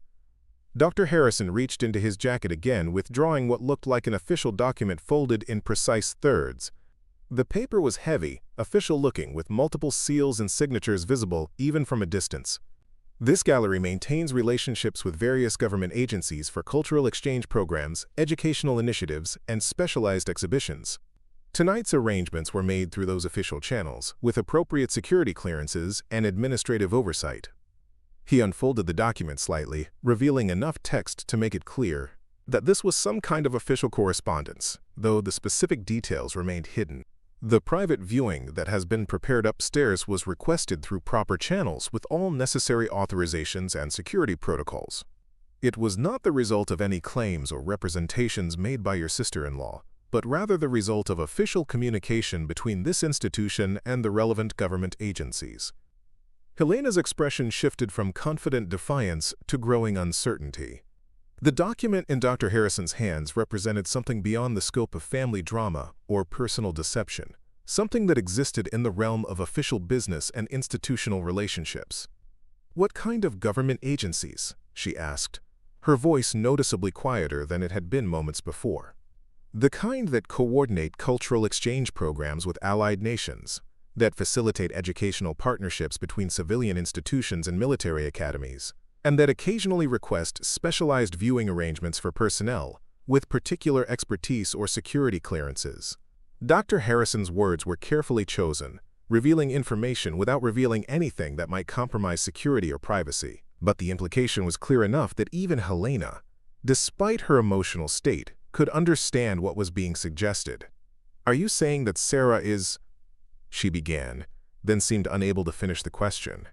Dr. Harrison reached into his jacket again, withdrawing what looked like an official document folded in precise thirds. The paper was heavy, official-looking, with multiple seals and signatures visible even from a distance. This gallery maintains relationships with various government agencies for cultural exchange programs, educational initiatives, and specialized exhibitions. Tonight's arrangements were made through those official channels, with appropriate security clearances and administrative oversight. He unfolded the document slightly, revealing enough text to make it clear that this was some kind of official correspondence, though the specific details remained hidden. The private viewing that has been prepared upstairs was requested through proper channels with all necessary authorizations and security protocols. It was not the result of any claims or representations made by your sister-in-law, but rather the result of official communication between this institution and the relevant government agencies. Helena's expression shifted from confident defiance to growing uncertainty. The document in Dr. Harrison's hands represented something beyond the scope of family drama or personal deception, something that existed in the realm of official business and institutional relationships. "What kind of government agencies?" she asked, her voice noticeably quieter than it had been moments before. "The kind that coordinate cultural exchange programs with allied nations, that facilitate educational partnerships between civilian institutions and military academies, and that occasionally request specialized viewing arrangements for personnel with particular expertise or security clearances." Dr. Harrison's words were carefully chosen, revealing information without revealing anything that might compromise security or privacy. But the implication was clear enough that even Helena, despite her emotional state, could understand what was being suggested. "Are you saying that Sarah is—" she began, then seemed unable to finish the question.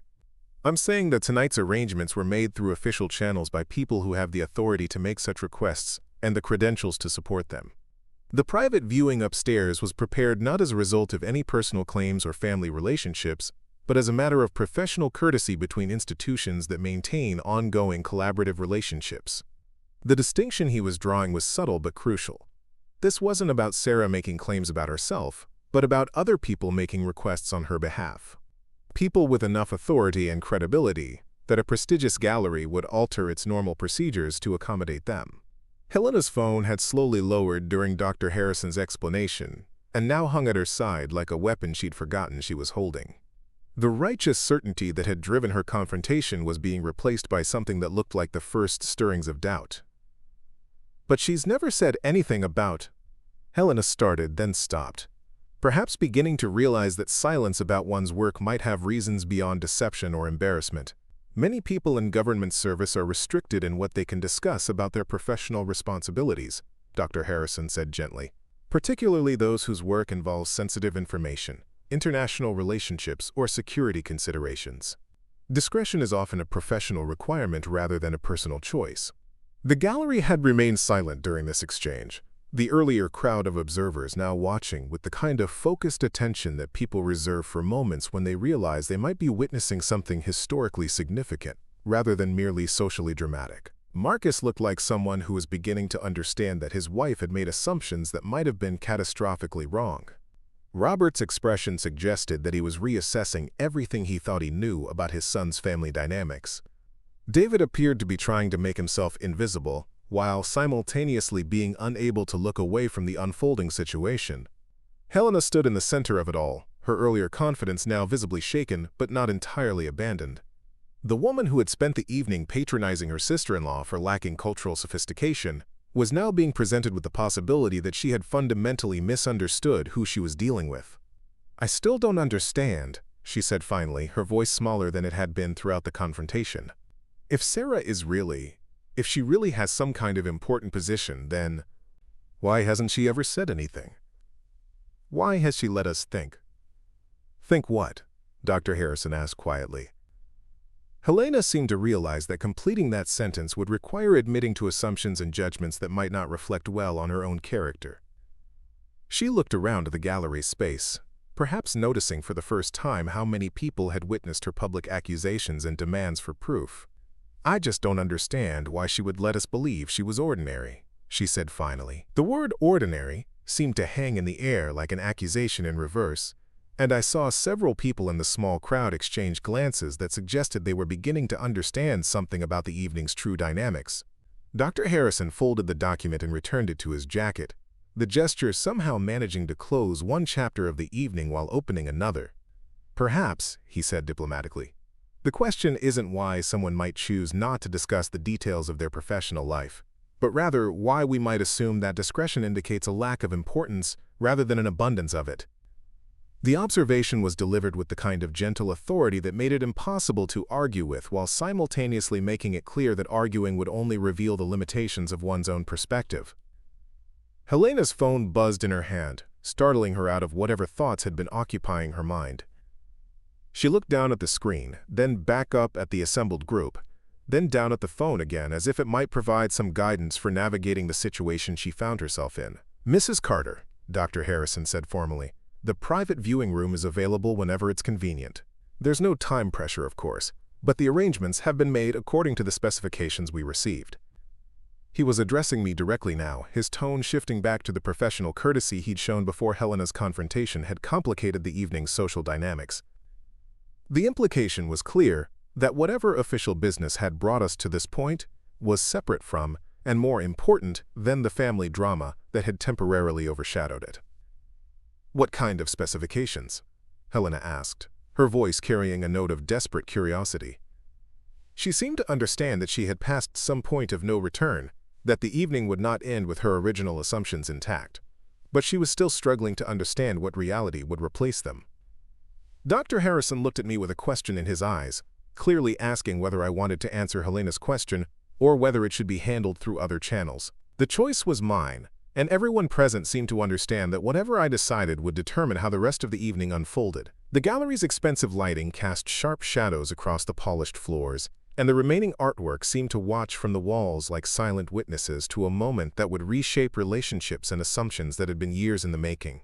"I'm saying that tonight's arrangements were made through official channels by people who have the authority to make such requests and the credentials to support them. The private viewing upstairs was prepared not as a result of any personal claims or family relationships, but as a matter of professional courtesy between institutions that maintain ongoing collaborative relationships." The distinction he was drawing was subtle but crucial. This wasn't about Sarah making claims about herself, but about other people making requests on her behalf. People with enough authority and credibility that a prestigious gallery would alter its normal procedures to accommodate them. Helena's phone had slowly lowered during Dr. Harrison's explanation, and now hung at her side like a weapon she'd forgotten she was holding. The righteous certainty that had driven her confrontation was being replaced by something that looked like the first stirrings of doubt. "But she's never said anything about—" Helena started, then stopped, perhaps beginning to realize that silence about one's work might have reasons beyond deception or embarrassment. Many people in government service are restricted in what they can discuss about their professional responsibilities, Dr. Harrison said gently, particularly those whose work involves sensitive information, international relationships, or security considerations. Discretion is often a professional requirement rather than a personal choice. The gallery had remained silent during this exchange, the earlier crowd of observers now watching with the kind of focused attention that people reserve for moments when they realize they might be witnessing something historically significant, rather than merely socially dramatic. Marcus looked like someone who was beginning to understand that his wife had made assumptions that might have been catastrophically wrong. Robert's expression suggested that he was reassessing everything he thought he knew about his son's family dynamics. David appeared to be trying to make himself invisible, while simultaneously being unable to look away from the unfolding situation. Helena stood in the center of it all, her earlier confidence now visibly shaken but not entirely abandoned. The woman who had spent the evening patronizing her sister-in-law for lacking cultural sophistication was now being presented with the possibility that she had fundamentally misunderstood who she was dealing with. "I still don't understand," she said finally, her voice smaller than it had been throughout the confrontation. "If Sarah is really— if she really has some kind of important position, then why hasn't she ever said anything? Why has she let us think?" "Think what?" Dr. Harrison asked quietly. Helena seemed to realize that completing that sentence would require admitting to assumptions and judgments that might not reflect well on her own character. She looked around the gallery's space, perhaps noticing for the first time how many people had witnessed her public accusations and demands for proof. "I just don't understand why she would let us believe she was ordinary," she said finally. The word ordinary seemed to hang in the air like an accusation in reverse, and I saw several people in the small crowd exchange glances that suggested they were beginning to understand something about the evening's true dynamics. Dr. Harrison folded the document and returned it to his jacket, the gesture somehow managing to close one chapter of the evening while opening another. "Perhaps," he said diplomatically, The question isn't why someone might choose not to discuss the details of their professional life, but rather why we might assume that discretion indicates a lack of importance rather than an abundance of it. The observation was delivered with the kind of gentle authority that made it impossible to argue with, while simultaneously making it clear that arguing would only reveal the limitations of one's own perspective. Helena's phone buzzed in her hand, startling her out of whatever thoughts had been occupying her mind. She looked down at the screen, then back up at the assembled group, then down at the phone again as if it might provide some guidance for navigating the situation she found herself in. "Mrs. Carter," Dr. Harrison said formally, "the private viewing room is available whenever it's convenient. There's no time pressure, of course, but the arrangements have been made according to the specifications we received." He was addressing me directly now, his tone shifting back to the professional courtesy he'd shown before Helena's confrontation had complicated the evening's social dynamics. The implication was clear that whatever official business had brought us to this point was separate from, and more important than, the family drama that had temporarily overshadowed it. "What kind of specifications?" Helena asked, her voice carrying a note of desperate curiosity. She seemed to understand that she had passed some point of no return, that the evening would not end with her original assumptions intact, but she was still struggling to understand what reality would replace them. Dr. Harrison looked at me with a question in his eyes, clearly asking whether I wanted to answer Helena's question or whether it should be handled through other channels. The choice was mine, and everyone present seemed to understand that whatever I decided would determine how the rest of the evening unfolded. The gallery's expensive lighting cast sharp shadows across the polished floors, and the remaining artwork seemed to watch from the walls like silent witnesses to a moment that would reshape relationships and assumptions that had been years in the making.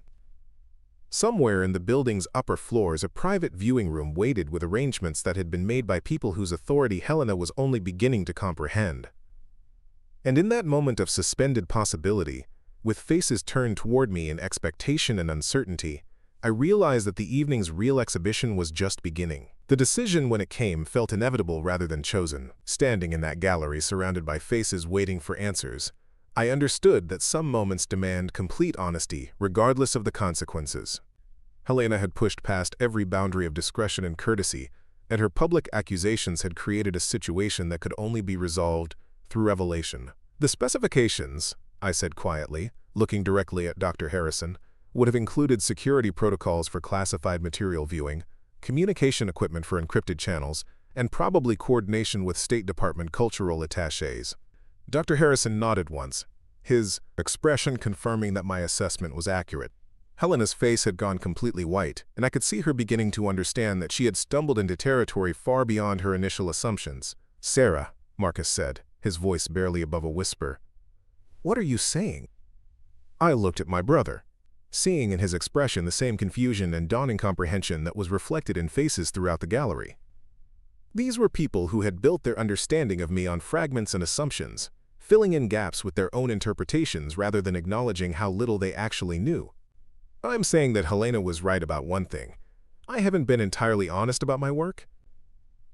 Somewhere in the building's upper floors, a private viewing room waited with arrangements that had been made by people whose authority Helena was only beginning to comprehend. And in that moment of suspended possibility, with faces turned toward me in expectation and uncertainty, I realized that the evening's real exhibition was just beginning. The decision, when it came, felt inevitable rather than chosen. Standing in that gallery surrounded by faces waiting for answers, I understood that some moments demand complete honesty, regardless of the consequences. Helena had pushed past every boundary of discretion and courtesy, and her public accusations had created a situation that could only be resolved through revelation. "The specifications," I said quietly, looking directly at Dr. Harrison, "would have included security protocols for classified material viewing, communication equipment for encrypted channels, and probably coordination with State Department cultural attachés." Dr. Harrison nodded once, his expression confirming that my assessment was accurate. Helena's face had gone completely white, and I could see her beginning to understand that she had stumbled into territory far beyond her initial assumptions. "Sarah," Marcus said, his voice barely above a whisper, "what are you saying?" I looked at my brother, seeing in his expression the same confusion and dawning comprehension that was reflected in faces throughout the gallery. These were people who had built their understanding of me on fragments and assumptions, filling in gaps with their own interpretations rather than acknowledging how little they actually knew. I'm saying that Helena was right about one thing. I haven't been entirely honest about my work.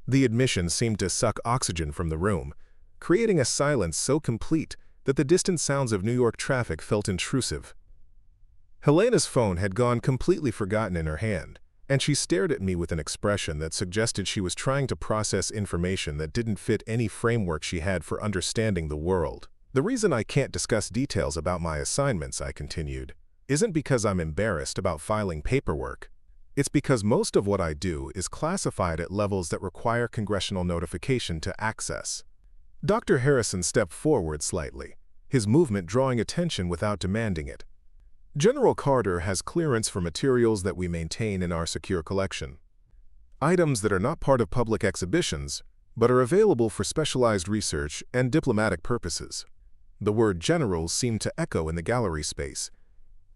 The admission seemed to suck oxygen from the room, creating a silence so complete that the distant sounds of New York traffic felt intrusive. Helena's phone had gone completely forgotten in her hand, and she stared at me with an expression that suggested she was trying to process information that didn't fit any framework she had for understanding the world. "The reason I can't discuss details about my assignments," I continued, "isn't because I'm embarrassed about filing paperwork. It's because most of what I do is classified at levels that require congressional notification to access." Dr. Harrison stepped forward slightly, his movement drawing attention without demanding it. "General Carter has clearance for materials that we maintain in our secure collection. Items that are not part of public exhibitions, but are available for specialized research and diplomatic purposes." The word general seemed to echo in the gallery space,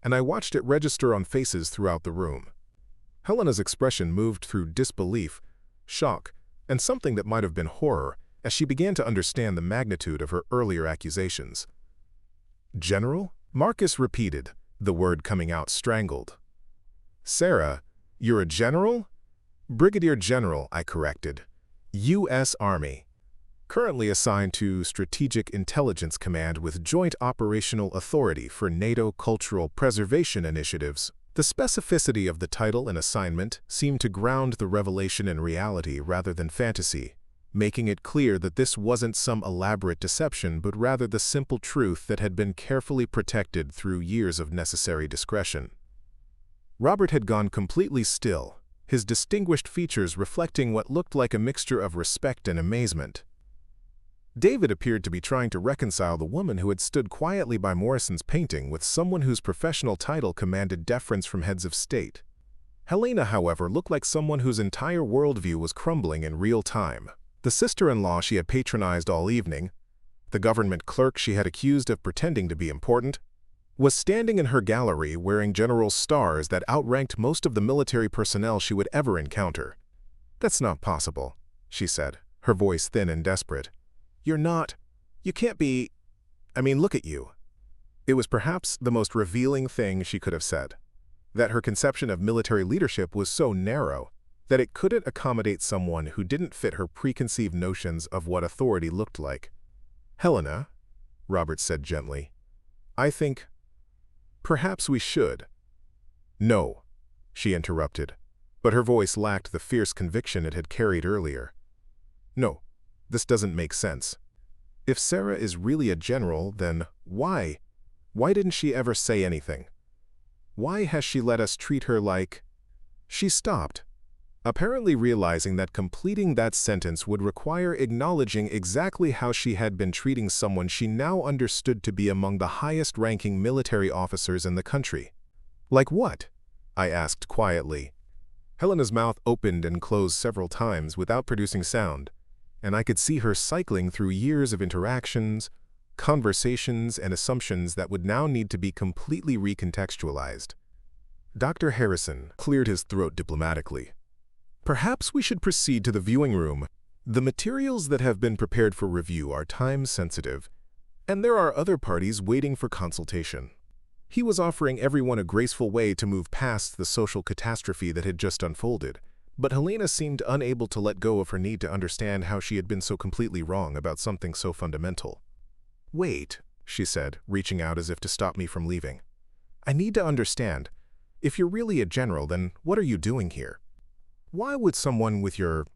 and I watched it register on faces throughout the room. Helena's expression moved through disbelief, shock, and something that might have been horror as she began to understand the magnitude of her earlier accusations. "General?" Marcus repeated, the word coming out strangled. "Sarah, you're a general?" "Brigadier General," I corrected. U.S. Army. Currently assigned to Strategic Intelligence Command with joint operational authority for NATO cultural preservation initiatives. The specificity of the title and assignment seemed to ground the revelation in reality rather than fantasy, making it clear that this wasn't some elaborate deception but rather the simple truth that had been carefully protected through years of necessary discretion. Robert had gone completely still, his distinguished features reflecting what looked like a mixture of respect and amazement. David appeared to be trying to reconcile the woman who had stood quietly by Morrison's painting with someone whose professional title commanded deference from heads of state. Helena, however, looked like someone whose entire worldview was crumbling in real time. The sister-in-law she had patronized all evening, the government clerk she had accused of pretending to be important, was standing in her gallery wearing general stars that outranked most of the military personnel she would ever encounter. "That's not possible," she said, her voice thin and desperate. "You can't be, look at you." It was perhaps the most revealing thing she could have said, that her conception of military leadership was so narrow that it couldn't accommodate someone who didn't fit her preconceived notions of what authority looked like. "Helena," Robert said gently, "I think perhaps we should." "No," she interrupted, but her voice lacked the fierce conviction it had carried earlier. "No, this doesn't make sense. If Sarah is really a general, then why didn't she ever say anything? Why has she let us treat her like—" She stopped, apparently realizing that completing that sentence would require acknowledging exactly how she had been treating someone she now understood to be among the highest-ranking military officers in the country. "Like what?" I asked quietly. Helena's mouth opened and closed several times without producing sound, and I could see her cycling through years of interactions, conversations, and assumptions that would now need to be completely recontextualized. Dr. Harrison cleared his throat diplomatically. "Perhaps we should proceed to the viewing room. The materials that have been prepared for review are time-sensitive, and there are other parties waiting for consultation." He was offering everyone a graceful way to move past the social catastrophe that had just unfolded, but Helena seemed unable to let go of her need to understand how she had been so completely wrong about something so fundamental. "Wait," she said, reaching out as if to stop me from leaving. "I need to understand. If you're really a general, then what are you doing here? Why would someone with your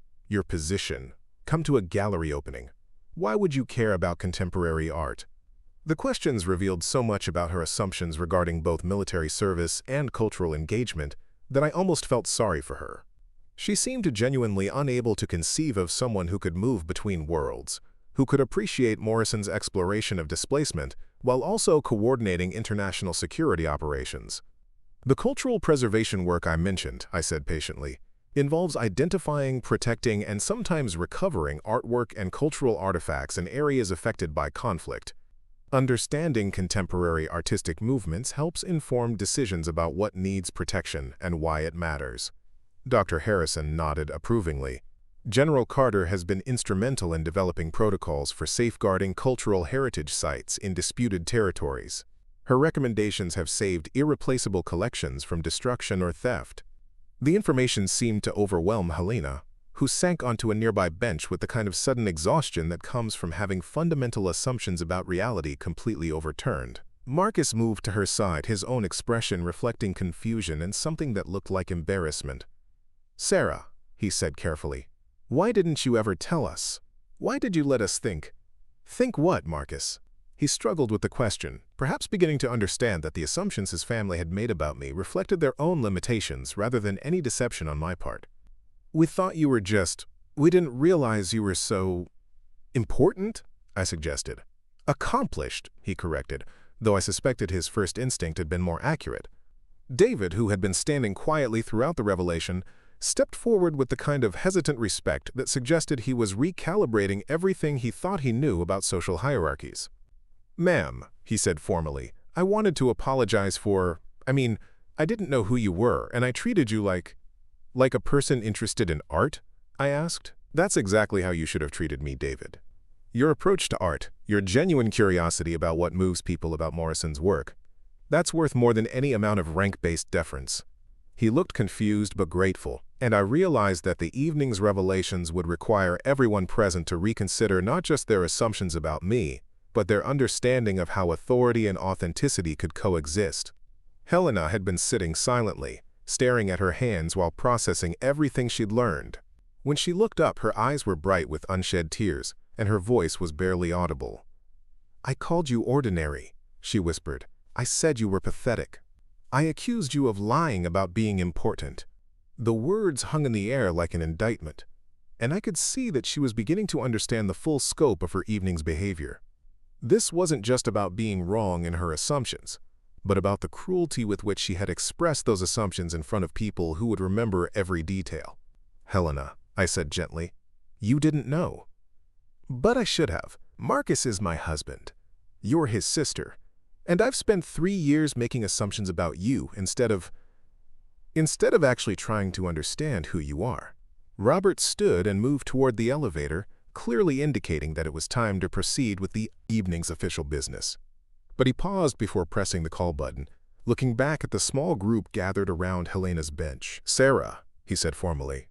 position come to a gallery opening? Why would you care about contemporary art?" The questions revealed so much about her assumptions regarding both military service and cultural engagement that I almost felt sorry for her. She seemed genuinely unable to conceive of someone who could move between worlds, who could appreciate Morrison's exploration of displacement while also coordinating international security operations. "The cultural preservation work I mentioned," I said patiently, "involves identifying, protecting, and sometimes recovering artwork and cultural artifacts in areas affected by conflict. Understanding contemporary artistic movements helps inform decisions about what needs protection and why it matters." Dr. Harrison nodded approvingly. "General Carter has been instrumental in developing protocols for safeguarding cultural heritage sites in disputed territories. Her recommendations have saved irreplaceable collections from destruction or theft." The information seemed to overwhelm Helena, who sank onto a nearby bench with the kind of sudden exhaustion that comes from having fundamental assumptions about reality completely overturned. Marcus moved to her side, his own expression reflecting confusion and something that looked like embarrassment. "Sarah," he said carefully, "why didn't you ever tell us? Why did you let us think?" "Think what, Marcus?" He struggled with the question, perhaps beginning to understand that the assumptions his family had made about me reflected their own limitations rather than any deception on my part. "We thought you were we didn't realize you were so important," I suggested. "Accomplished," he corrected, though I suspected his first instinct had been more accurate. David, who had been standing quietly throughout the revelation, stepped forward with the kind of hesitant respect that suggested he was recalibrating everything he thought he knew about social hierarchies. "Ma'am," he said formally, "I wanted to apologize for, I didn't know who you were, and I treated you like a person interested in art?" I asked. "That's exactly how you should have treated me, David. Your approach to art, your genuine curiosity about what moves people about Morrison's work, that's worth more than any amount of rank-based deference." He looked confused but grateful, and I realized that the evening's revelations would require everyone present to reconsider not just their assumptions about me, but their understanding of how authority and authenticity could coexist. Helena had been sitting silently, staring at her hands while processing everything she'd learned. When she looked up, her eyes were bright with unshed tears, and her voice was barely audible. "I called you ordinary," she whispered. "I said you were pathetic. I accused you of lying about being important." The words hung in the air like an indictment, and I could see that she was beginning to understand the full scope of her evening's behavior. This wasn't just about being wrong in her assumptions, but about the cruelty with which she had expressed those assumptions in front of people who would remember every detail. "Helena," I said gently, "you didn't know." "But I should have. Marcus is my husband. You're his sister. And I've spent 3 years making assumptions about you instead of actually trying to understand who you are." Robert stood and moved toward the elevator, clearly indicating that it was time to proceed with the evening's official business. But he paused before pressing the call button, looking back at the small group gathered around Helena's bench. "Sarah," he said formally,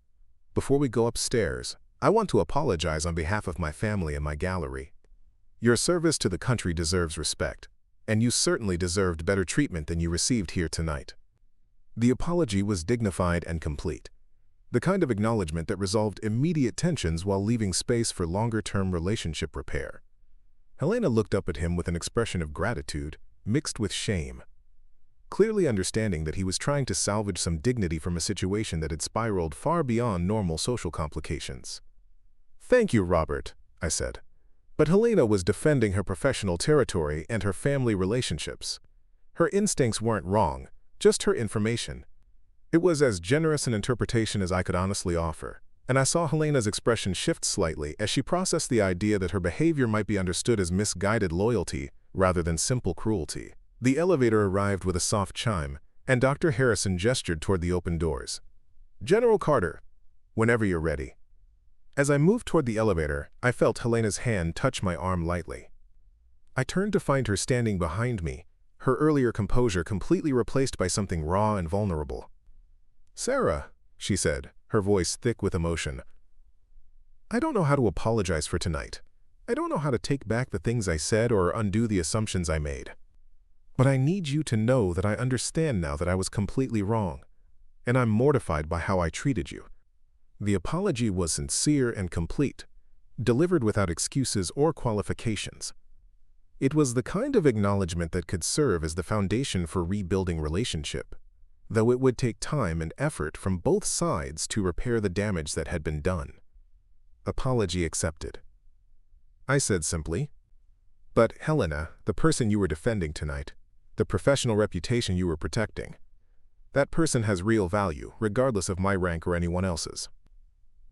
"before we go upstairs, I want to apologize on behalf of my family and my gallery. Your service to the country deserves respect, and you certainly deserved better treatment than you received here tonight." The apology was dignified and complete, the kind of acknowledgement that resolved immediate tensions while leaving space for longer-term relationship repair. Helena looked up at him with an expression of gratitude, mixed with shame, clearly understanding that he was trying to salvage some dignity from a situation that had spiraled far beyond normal social complications. "Thank you, Robert," I said. But Helena was defending her professional territory and her family relationships. Her instincts weren't wrong, just her information. It was as generous an interpretation as I could honestly offer, and I saw Helena's expression shift slightly as she processed the idea that her behavior might be understood as misguided loyalty rather than simple cruelty. The elevator arrived with a soft chime, and Dr. Harrison gestured toward the open doors. "General Carter, whenever you're ready." As I moved toward the elevator, I felt Helena's hand touch my arm lightly. I turned to find her standing behind me, her earlier composure completely replaced by something raw and vulnerable. "Sarah," she said, her voice thick with emotion, "I don't know how to apologize for tonight. I don't know how to take back the things I said or undo the assumptions I made. But I need you to know that I understand now that I was completely wrong, and I'm mortified by how I treated you." The apology was sincere and complete, delivered without excuses or qualifications. It was the kind of acknowledgement that could serve as the foundation for rebuilding relationship, though it would take time and effort from both sides to repair the damage that had been done. "Apology accepted," I said simply. "But Helena, the person you were defending tonight, the professional reputation you were protecting, that person has real value, regardless of my rank or anyone else's.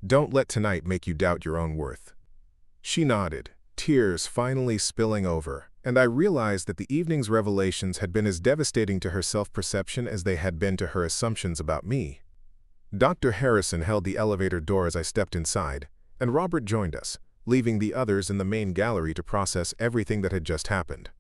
Don't let tonight make you doubt your own worth." She nodded, tears finally spilling over, and I realized that the evening's revelations had been as devastating to her self-perception as they had been to her assumptions about me. Dr. Harrison held the elevator door as I stepped inside, and Robert joined us, leaving the others in the main gallery to process everything that had just happened.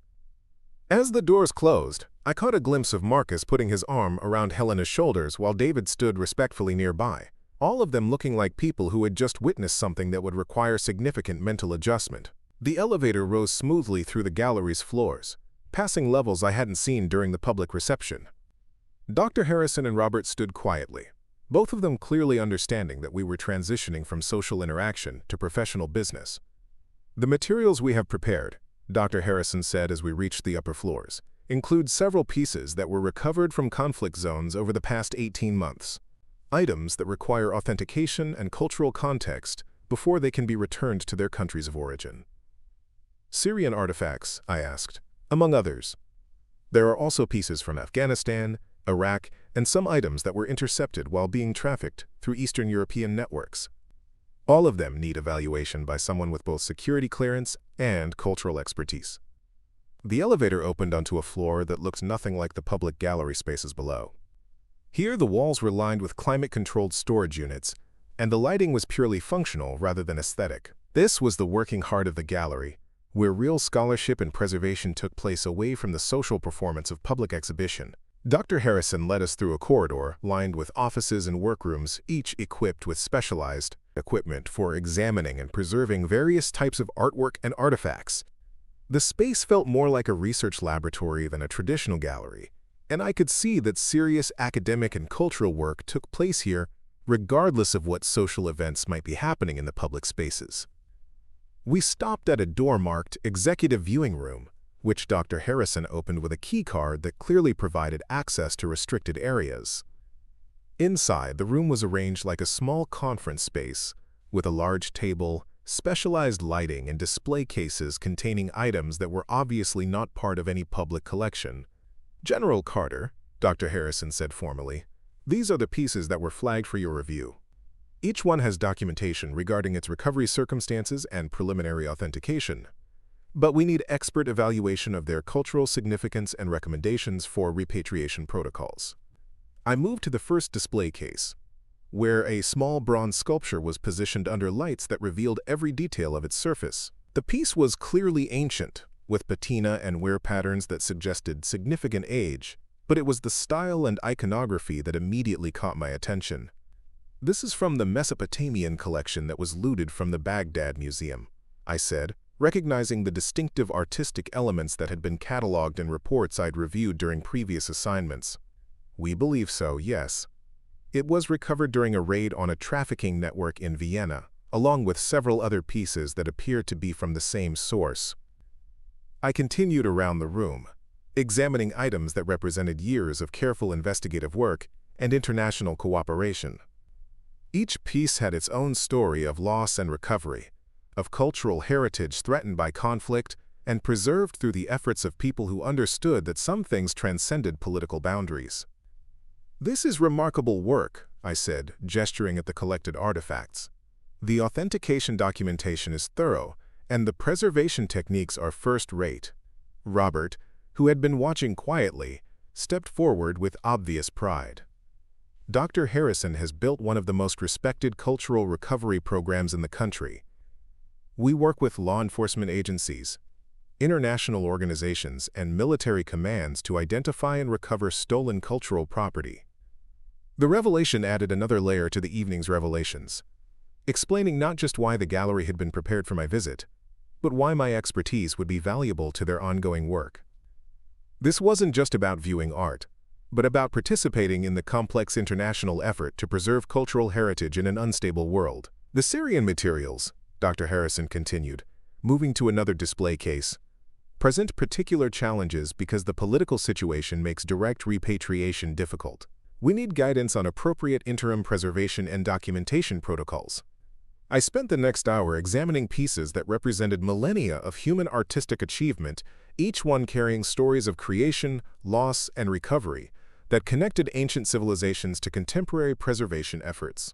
As the doors closed, I caught a glimpse of Marcus putting his arm around Helena's shoulders while David stood respectfully nearby, all of them looking like people who had just witnessed something that would require significant mental adjustment. The elevator rose smoothly through the gallery's floors, passing levels I hadn't seen during the public reception. Dr. Harrison and Robert stood quietly, both of them clearly understanding that we were transitioning from social interaction to professional business. "The materials we have prepared," Dr. Harrison said as we reached the upper floors, "include several pieces that were recovered from conflict zones over the past 18 months. Items that require authentication and cultural context before they can be returned to their countries of origin." "Syrian artifacts?" I asked. "Among others. There are also pieces from Afghanistan, Iraq, and some items that were intercepted while being trafficked through Eastern European networks. All of them need evaluation by someone with both security clearance and cultural expertise." The elevator opened onto a floor that looked nothing like the public gallery spaces below. Here the walls were lined with climate-controlled storage units, and the lighting was purely functional rather than aesthetic. This was the working heart of the gallery, where real scholarship and preservation took place away from the social performance of public exhibition. Dr. Harrison led us through a corridor lined with offices and workrooms, each equipped with specialized equipment for examining and preserving various types of artwork and artifacts. The space felt more like a research laboratory than a traditional gallery, and I could see that serious academic and cultural work took place here, regardless of what social events might be happening in the public spaces. We stopped at a door marked Executive Viewing Room, which Dr. Harrison opened with a key card that clearly provided access to restricted areas. Inside, the room was arranged like a small conference space, with a large table, specialized lighting, and display cases containing items that were obviously not part of any public collection. "General Carter," Dr. Harrison said formally, "these are the pieces that were flagged for your review. Each one has documentation regarding its recovery circumstances and preliminary authentication, but we need expert evaluation of their cultural significance and recommendations for repatriation protocols." I moved to the first display case, where a small bronze sculpture was positioned under lights that revealed every detail of its surface. The piece was clearly ancient, with patina and wear patterns that suggested significant age, but it was the style and iconography that immediately caught my attention. "This is from the Mesopotamian collection that was looted from the Baghdad Museum," I said, recognizing the distinctive artistic elements that had been cataloged in reports I'd reviewed during previous assignments. "We believe so, yes. It was recovered during a raid on a trafficking network in Vienna, along with several other pieces that appeared to be from the same source." I continued around the room, examining items that represented years of careful investigative work and international cooperation. Each piece had its own story of loss and recovery, of cultural heritage threatened by conflict and preserved through the efforts of people who understood that some things transcended political boundaries. "This is remarkable work," I said, gesturing at the collected artifacts. "The authentication documentation is thorough, and the preservation techniques are first-rate." Robert, who had been watching quietly, stepped forward with obvious pride. "Dr. Harrison has built one of the most respected cultural recovery programs in the country. We work with law enforcement agencies, international organizations, and military commands to identify and recover stolen cultural property." The revelation added another layer to the evening's revelations, explaining not just why the gallery had been prepared for my visit, but why my expertise would be valuable to their ongoing work. This wasn't just about viewing art, but about participating in the complex international effort to preserve cultural heritage in an unstable world. "The Syrian materials," Dr. Harrison continued, moving to another display case, "present particular challenges because the political situation makes direct repatriation difficult. We need guidance on appropriate interim preservation and documentation protocols." I spent the next hour examining pieces that represented millennia of human artistic achievement, each one carrying stories of creation, loss, and recovery that connected ancient civilizations to contemporary preservation efforts.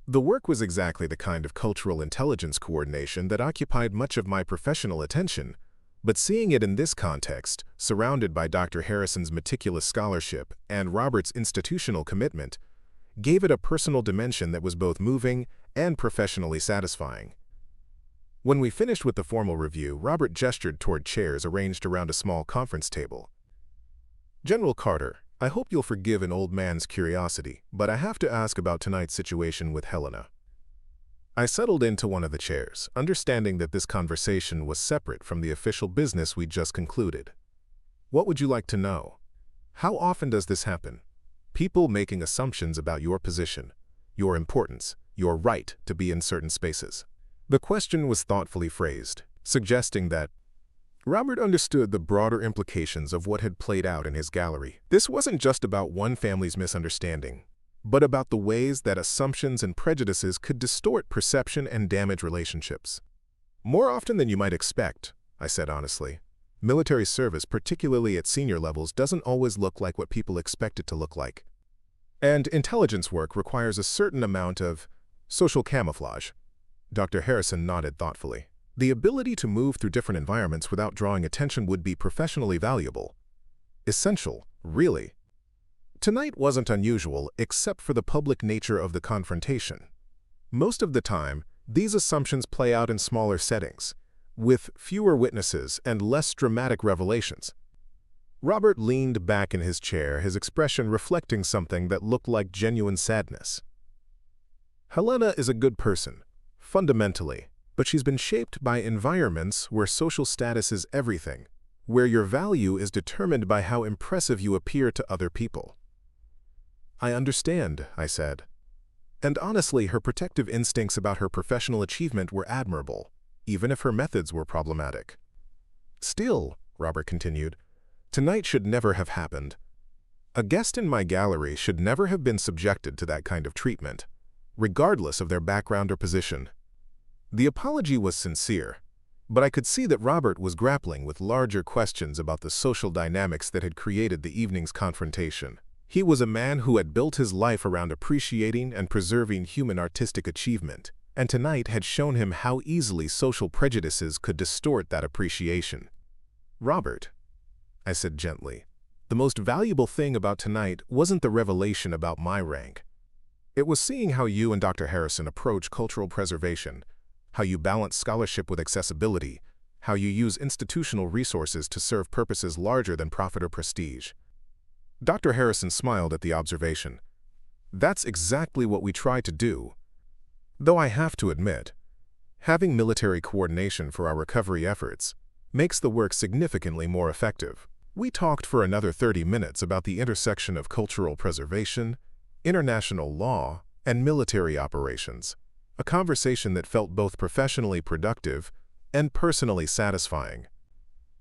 The work was exactly the kind of cultural intelligence coordination that occupied much of my professional attention, but seeing it in this context, surrounded by Dr. Harrison's meticulous scholarship and Robert's institutional commitment, gave it a personal dimension that was both moving and professionally satisfying. When we finished with the formal review, Robert gestured toward chairs arranged around a small conference table. "General Carter, I hope you'll forgive an old man's curiosity, but I have to ask about tonight's situation with Helena." I settled into one of the chairs, understanding that this conversation was separate from the official business we'd just concluded. "What would you like to know? How often does this happen? People making assumptions about your position, your importance, your right to be in certain spaces." The question was thoughtfully phrased, suggesting that Robert understood the broader implications of what had played out in his gallery. This wasn't just about one family's misunderstanding, but about the ways that assumptions and prejudices could distort perception and damage relationships. "More often than you might expect," I said honestly. "Military service, particularly at senior levels, doesn't always look like what people expect it to look like. And intelligence work requires a certain amount of social camouflage." Dr. Harrison nodded thoughtfully. "The ability to move through different environments without drawing attention would be professionally valuable. Essential, really." Tonight wasn't unusual except for the public nature of the confrontation. Most of the time, these assumptions play out in smaller settings, with fewer witnesses and less dramatic revelations. Robert leaned back in his chair, his expression reflecting something that looked like genuine sadness. "Helena is a good person, fundamentally, but she's been shaped by environments where social status is everything, where your value is determined by how impressive you appear to other people." "I understand," I said. And honestly, her protective instincts about her professional achievement were admirable, even if her methods were problematic. "Still," Robert continued, "tonight should never have happened. A guest in my gallery should never have been subjected to that kind of treatment, regardless of their background or position." The apology was sincere, but I could see that Robert was grappling with larger questions about the social dynamics that had created the evening's confrontation. He was a man who had built his life around appreciating and preserving human artistic achievement, and tonight had shown him how easily social prejudices could distort that appreciation. "Robert," I said gently, "the most valuable thing about tonight wasn't the revelation about my rank. It was seeing how you and Dr. Harrison approach cultural preservation, how you balance scholarship with accessibility, how you use institutional resources to serve purposes larger than profit or prestige." Dr. Harrison smiled at the observation. "That's exactly what we try to do. Though I have to admit, having military coordination for our recovery efforts makes the work significantly more effective." We talked for another 30 minutes about the intersection of cultural preservation, international law, and military operations, a conversation that felt both professionally productive and personally satisfying.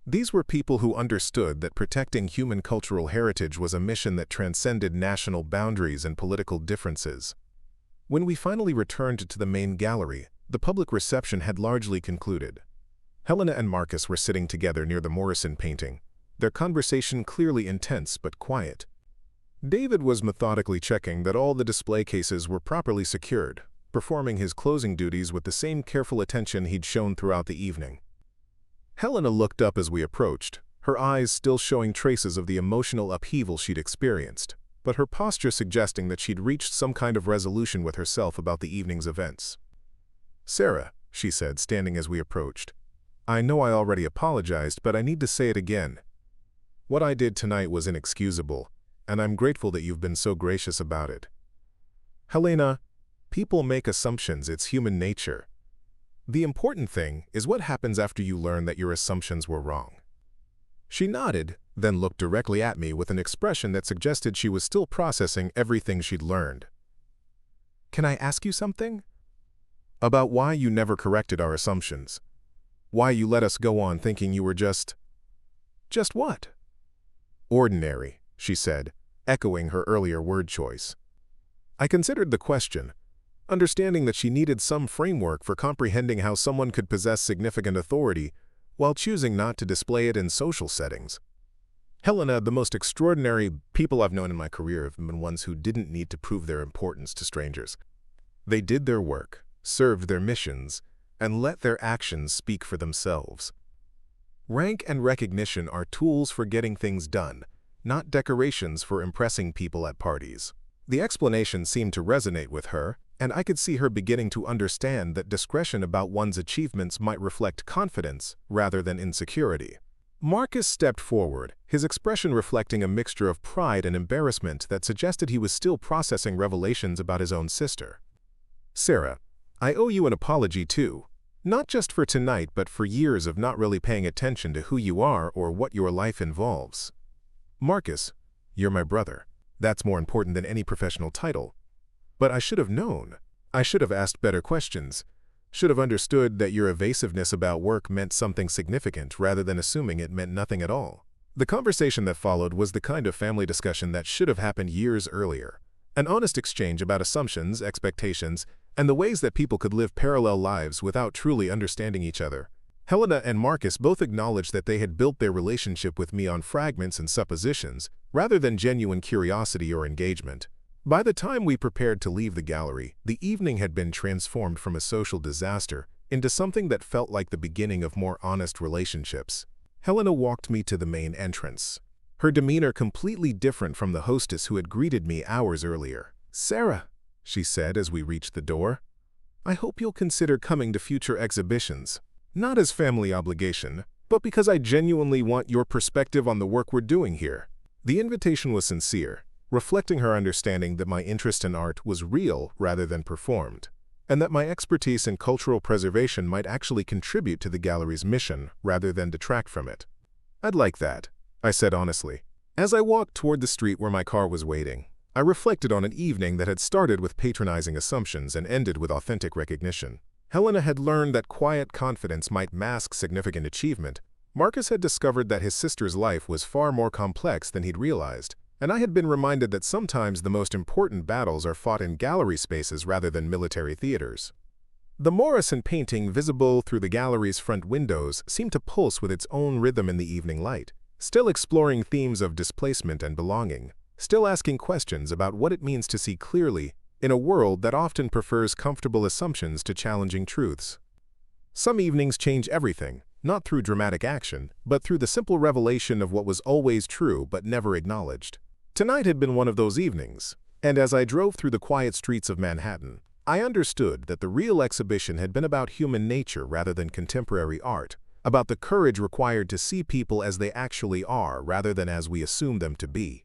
These were people who understood that protecting human cultural heritage was a mission that transcended national boundaries and political differences. When we finally returned to the main gallery, the public reception had largely concluded. Helena and Marcus were sitting together near the Morrison painting, their conversation clearly intense but quiet. David was methodically checking that all the display cases were properly secured, performing his closing duties with the same careful attention he'd shown throughout the evening. Helena looked up as we approached, her eyes still showing traces of the emotional upheaval she'd experienced, but her posture suggesting that she'd reached some kind of resolution with herself about the evening's events. "Sarah," she said, standing as we approached, "I know I already apologized, but I need to say it again. What I did tonight was inexcusable, and I'm grateful that you've been so gracious about it." "Helena, people make assumptions, it's human nature. The important thing is what happens after you learn that your assumptions were wrong." She nodded, then looked directly at me with an expression that suggested she was still processing everything she'd learned. "Can I ask you something?" "About why you never corrected our assumptions. Why you let us go on thinking you were just..." "Just what?" "Ordinary," she said, echoing her earlier word choice. I considered the question, understanding that she needed some framework for comprehending how someone could possess significant authority while choosing not to display it in social settings. "Helena, the most extraordinary people I've known in my career have been ones who didn't need to prove their importance to strangers. They did their work, served their missions, and let their actions speak for themselves. Rank and recognition are tools for getting things done, not decorations for impressing people at parties." The explanation seemed to resonate with her, and I could see her beginning to understand that discretion about one's achievements might reflect confidence rather than insecurity. Marcus stepped forward, his expression reflecting a mixture of pride and embarrassment that suggested he was still processing revelations about his own sister. "Sarah, I owe you an apology too, not just for tonight but for years of not really paying attention to who you are or what your life involves. Marcus, you're my brother. That's more important than any professional title. But I should have known. I should have asked better questions. Should have understood that your evasiveness about work meant something significant rather than assuming it meant nothing at all." The conversation that followed was the kind of family discussion that should have happened years earlier. An honest exchange about assumptions, expectations, and the ways that people could live parallel lives without truly understanding each other. Helena and Marcus both acknowledged that they had built their relationship with me on fragments and suppositions, rather than genuine curiosity or engagement. By the time we prepared to leave the gallery, the evening had been transformed from a social disaster into something that felt like the beginning of more honest relationships. Helena walked me to the main entrance, her demeanor completely different from the hostess who had greeted me hours earlier. "Sarah," she said as we reached the door, "I hope you'll consider coming to future exhibitions. Not as family obligation, but because I genuinely want your perspective on the work we're doing here." The invitation was sincere, reflecting her understanding that my interest in art was real rather than performed, and that my expertise in cultural preservation might actually contribute to the gallery's mission rather than detract from it. "I'd like that," I said honestly. As I walked toward the street where my car was waiting, I reflected on an evening that had started with patronizing assumptions and ended with authentic recognition. Helena had learned that quiet confidence might mask significant achievement. Marcus had discovered that his sister's life was far more complex than he'd realized, and I had been reminded that sometimes the most important battles are fought in gallery spaces rather than military theaters. The Morrison painting visible through the gallery's front windows seemed to pulse with its own rhythm in the evening light, still exploring themes of displacement and belonging, still asking questions about what it means to see clearly in a world that often prefers comfortable assumptions to challenging truths. Some evenings change everything, not through dramatic action, but through the simple revelation of what was always true but never acknowledged. Tonight had been one of those evenings, and as I drove through the quiet streets of Manhattan, I understood that the real exhibition had been about human nature rather than contemporary art, about the courage required to see people as they actually are rather than as we assume them to be.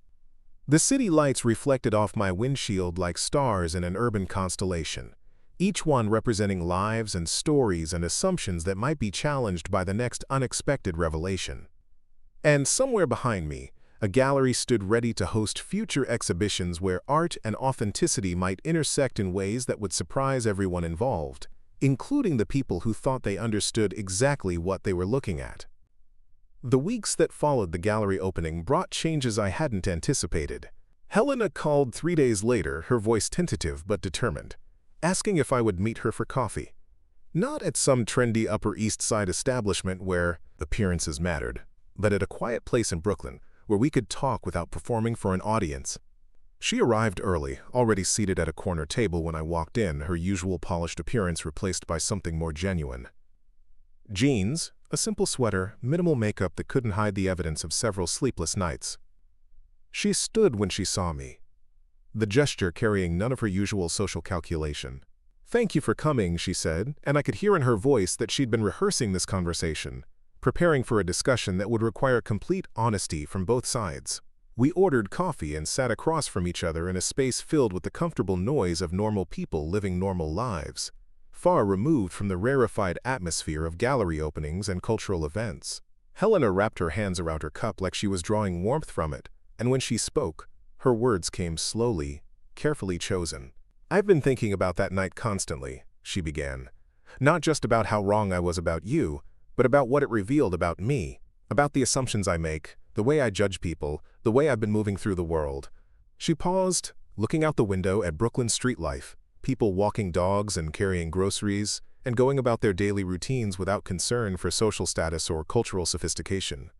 The city lights reflected off my windshield like stars in an urban constellation, each one representing lives and stories and assumptions that might be challenged by the next unexpected revelation. And somewhere behind me, a gallery stood ready to host future exhibitions where art and authenticity might intersect in ways that would surprise everyone involved, including the people who thought they understood exactly what they were looking at. The weeks that followed the gallery opening brought changes I hadn't anticipated. Helena called 3 days later, her voice tentative but determined, asking if I would meet her for coffee. Not at some trendy Upper East Side establishment where appearances mattered, but at a quiet place in Brooklyn where we could talk without performing for an audience. She arrived early, already seated at a corner table when I walked in, her usual polished appearance replaced by something more genuine. Jeans, a simple sweater, minimal makeup that couldn't hide the evidence of several sleepless nights. She stood when she saw me, the gesture carrying none of her usual social calculation. "Thank you for coming," she said, and I could hear in her voice that she'd been rehearsing this conversation, preparing for a discussion that would require complete honesty from both sides. We ordered coffee and sat across from each other in a space filled with the comfortable noise of normal people living normal lives, far removed from the rarefied atmosphere of gallery openings and cultural events. Helena wrapped her hands around her cup like she was drawing warmth from it, and when she spoke, her words came slowly, carefully chosen. "I've been thinking about that night constantly," she began. "Not just about how wrong I was about you, but about what it revealed about me, about the assumptions I make, the way I judge people, the way I've been moving through the world." She paused, looking out the window at Brooklyn street life, people walking dogs and carrying groceries, and going about their daily routines without concern for social status or cultural sophistication.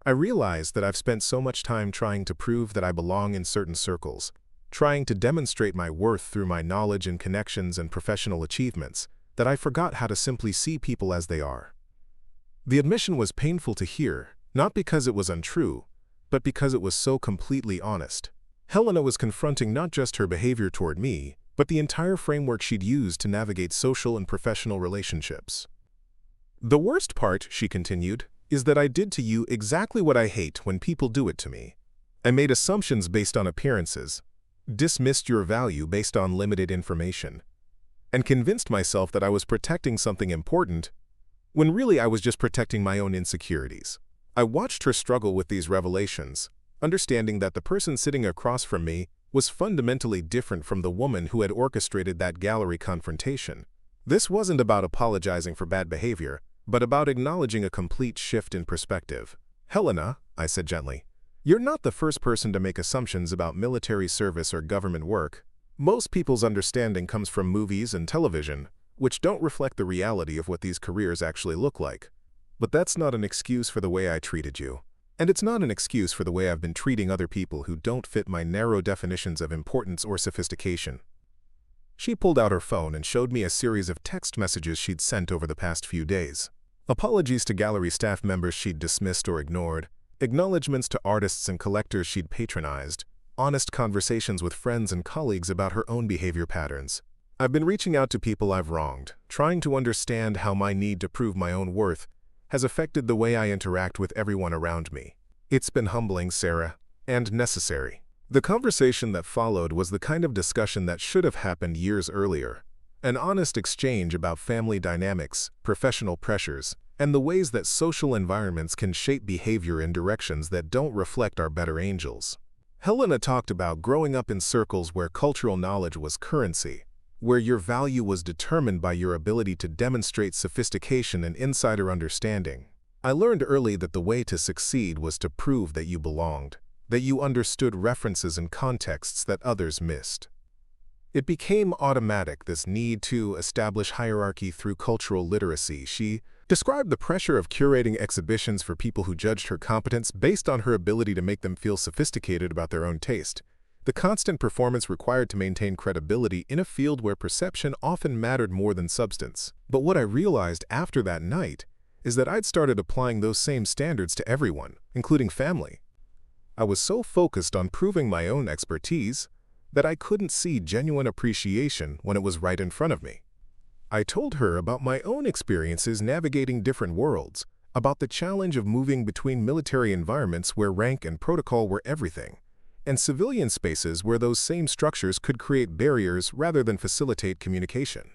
I realized that I've spent so much time trying to prove that I belong in certain circles, trying to demonstrate my worth through my knowledge and connections and professional achievements, that I forgot how to simply see people as they are. The admission was painful to hear, not because it was untrue, but because it was so completely honest. Helena was confronting not just her behavior toward me, but the entire framework she'd used to navigate social and professional relationships. "The worst part," she continued, "is that I did to you exactly what I hate when people do it to me. I made assumptions based on appearances, dismissed your value based on limited information, and convinced myself that I was protecting something important, when really I was just protecting my own insecurities." I watched her struggle with these revelations, understanding that the person sitting across from me was fundamentally different from the woman who had orchestrated that gallery confrontation. This wasn't about apologizing for bad behavior, but about acknowledging a complete shift in perspective. "Helena," I said gently, "you're not the first person to make assumptions about military service or government work. Most people's understanding comes from movies and television, which don't reflect the reality of what these careers actually look like. But that's not an excuse for the way I treated you. And it's not an excuse for the way I've been treating other people who don't fit my narrow definitions of importance or sophistication." She pulled out her phone and showed me a series of text messages she'd sent over the past few days. Apologies to gallery staff members she'd dismissed or ignored, acknowledgments to artists and collectors she'd patronized, honest conversations with friends and colleagues about her own behavior patterns. "I've been reaching out to people I've wronged, trying to understand how my need to prove my own worth has affected the way I interact with everyone around me. It's been humbling, Sarah, and necessary." The conversation that followed was the kind of discussion that should have happened years earlier, an honest exchange about family dynamics, professional pressures, and the ways that social environments can shape behavior in directions that don't reflect our better angels. Helena talked about growing up in circles where cultural knowledge was currency, where your value was determined by your ability to demonstrate sophistication and insider understanding. I learned early that the way to succeed was to prove that you belonged, that you understood references and contexts that others missed. It became automatic, this need to establish hierarchy through cultural literacy. She described the pressure of curating exhibitions for people who judged her competence based on her ability to make them feel sophisticated about their own taste. The constant performance required to maintain credibility in a field where perception often mattered more than substance. But what I realized after that night is that I'd started applying those same standards to everyone, including family. I was so focused on proving my own expertise that I couldn't see genuine appreciation when it was right in front of me. I told her about my own experiences navigating different worlds, about the challenge of moving between military environments where rank and protocol were everything, and civilian spaces where those same structures could create barriers rather than facilitate communication.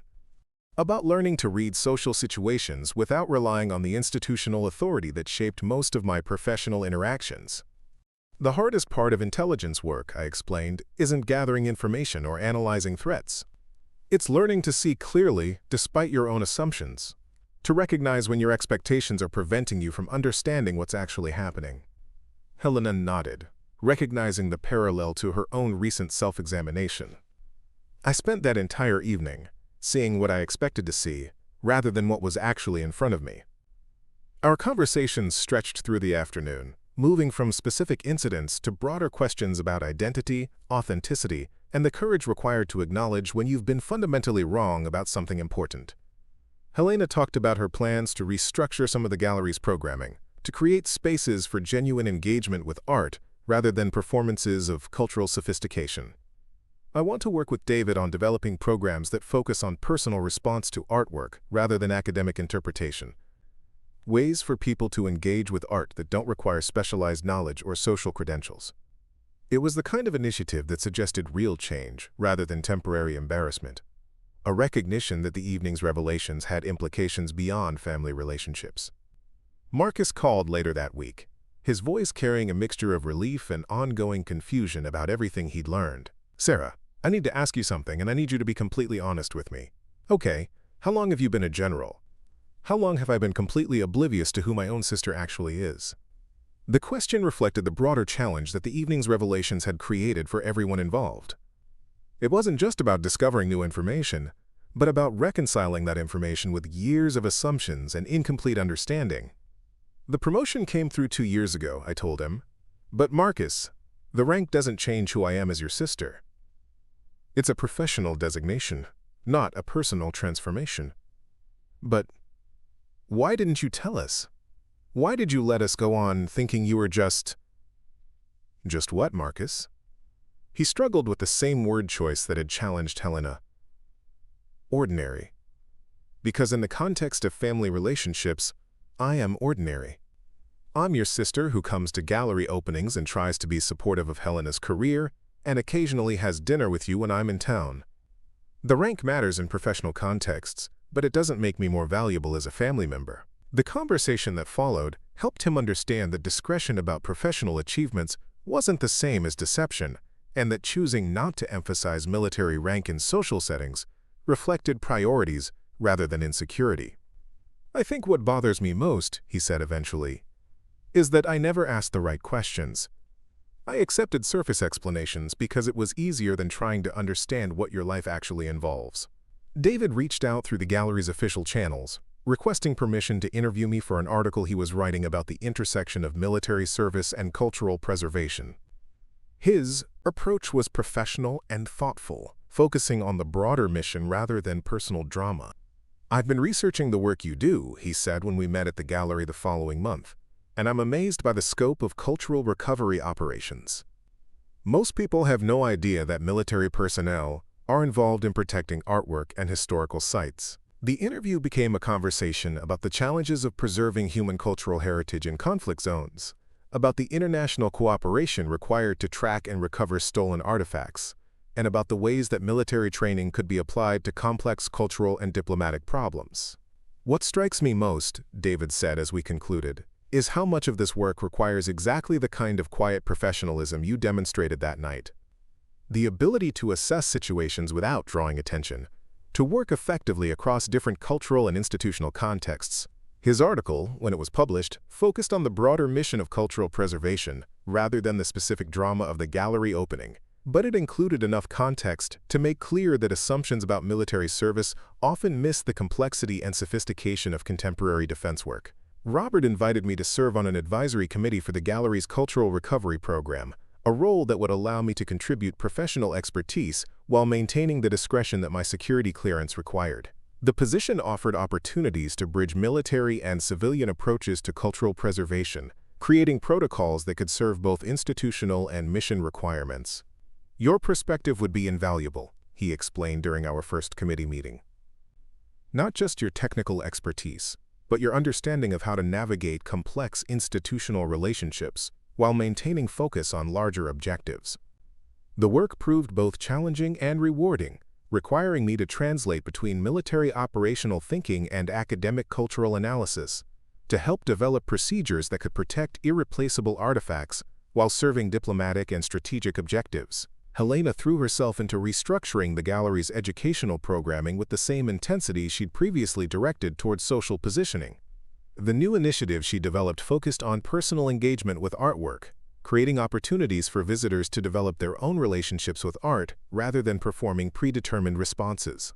About learning to read social situations without relying on the institutional authority that shaped most of my professional interactions. The hardest part of intelligence work, I explained, isn't gathering information or analyzing threats. It's learning to see clearly despite your own assumptions, to recognize when your expectations are preventing you from understanding what's actually happening. Helena nodded, recognizing the parallel to her own recent self-examination. I spent that entire evening seeing what I expected to see rather than what was actually in front of me. Our conversations stretched through the afternoon, moving from specific incidents to broader questions about identity, authenticity, and the courage required to acknowledge when you've been fundamentally wrong about something important. Helena talked about her plans to restructure some of the gallery's programming, to create spaces for genuine engagement with art rather than performances of cultural sophistication. I want to work with David on developing programs that focus on personal response to artwork rather than academic interpretation. Ways for people to engage with art that don't require specialized knowledge or social credentials. It was the kind of initiative that suggested real change rather than temporary embarrassment, a recognition that the evening's revelations had implications beyond family relationships. Marcus called later that week, his voice carrying a mixture of relief and ongoing confusion about everything he'd learned. "Sarah, I need to ask you something, and I need you to be completely honest with me." "Okay, how long have you been a general? How long have I been completely oblivious to who my own sister actually is?" The question reflected the broader challenge that the evening's revelations had created for everyone involved. It wasn't just about discovering new information, but about reconciling that information with years of assumptions and incomplete understanding. "The promotion came through 2 years ago," I told him. "But Marcus, the rank doesn't change who I am as your sister. It's a professional designation, not a personal transformation." "But why didn't you tell us? Why did you let us go on thinking you were just—" "Just what, Marcus?" He struggled with the same word choice that had challenged Helena. "Ordinary. Because in the context of family relationships, I am ordinary. I'm your sister who comes to gallery openings and tries to be supportive of Helena's career and occasionally has dinner with you when I'm in town. The rank matters in professional contexts, but it doesn't make me more valuable as a family member." The conversation that followed helped him understand that discretion about professional achievements wasn't the same as deception, and that choosing not to emphasize military rank in social settings reflected priorities rather than insecurity. "I think what bothers me most," he said eventually, "is that I never asked the right questions. I accepted surface explanations because it was easier than trying to understand what your life actually involves." David reached out through the gallery's official channels, requesting permission to interview me for an article he was writing about the intersection of military service and cultural preservation. His approach was professional and thoughtful, focusing on the broader mission rather than personal drama. "I've been researching the work you do," he said when we met at the gallery the following month, "and I'm amazed by the scope of cultural recovery operations. Most people have no idea that military personnel are involved in protecting artwork and historical sites." The interview became a conversation about the challenges of preserving human cultural heritage in conflict zones, about the international cooperation required to track and recover stolen artifacts, and about the ways that military training could be applied to complex cultural and diplomatic problems. What strikes me most, David said as we concluded, is how much of this work requires exactly the kind of quiet professionalism you demonstrated that night. The ability to assess situations without drawing attention, to work effectively across different cultural and institutional contexts. His article, when it was published, focused on the broader mission of cultural preservation rather than the specific drama of the gallery opening, but it included enough context to make clear that assumptions about military service often miss the complexity and sophistication of contemporary defense work. Robert invited me to serve on an advisory committee for the gallery's cultural recovery program, a role that would allow me to contribute professional expertise while maintaining the discretion that my security clearance required. The position offered opportunities to bridge military and civilian approaches to cultural preservation, creating protocols that could serve both institutional and mission requirements. Your perspective would be invaluable, he explained during our first committee meeting. Not just your technical expertise, but your understanding of how to navigate complex institutional relationships while maintaining focus on larger objectives. The work proved both challenging and rewarding, requiring me to translate between military operational thinking and academic cultural analysis to help develop procedures that could protect irreplaceable artifacts while serving diplomatic and strategic objectives. Helena threw herself into restructuring the gallery's educational programming with the same intensity she'd previously directed towards social positioning. The new initiative she developed focused on personal engagement with artwork, creating opportunities for visitors to develop their own relationships with art rather than performing predetermined responses.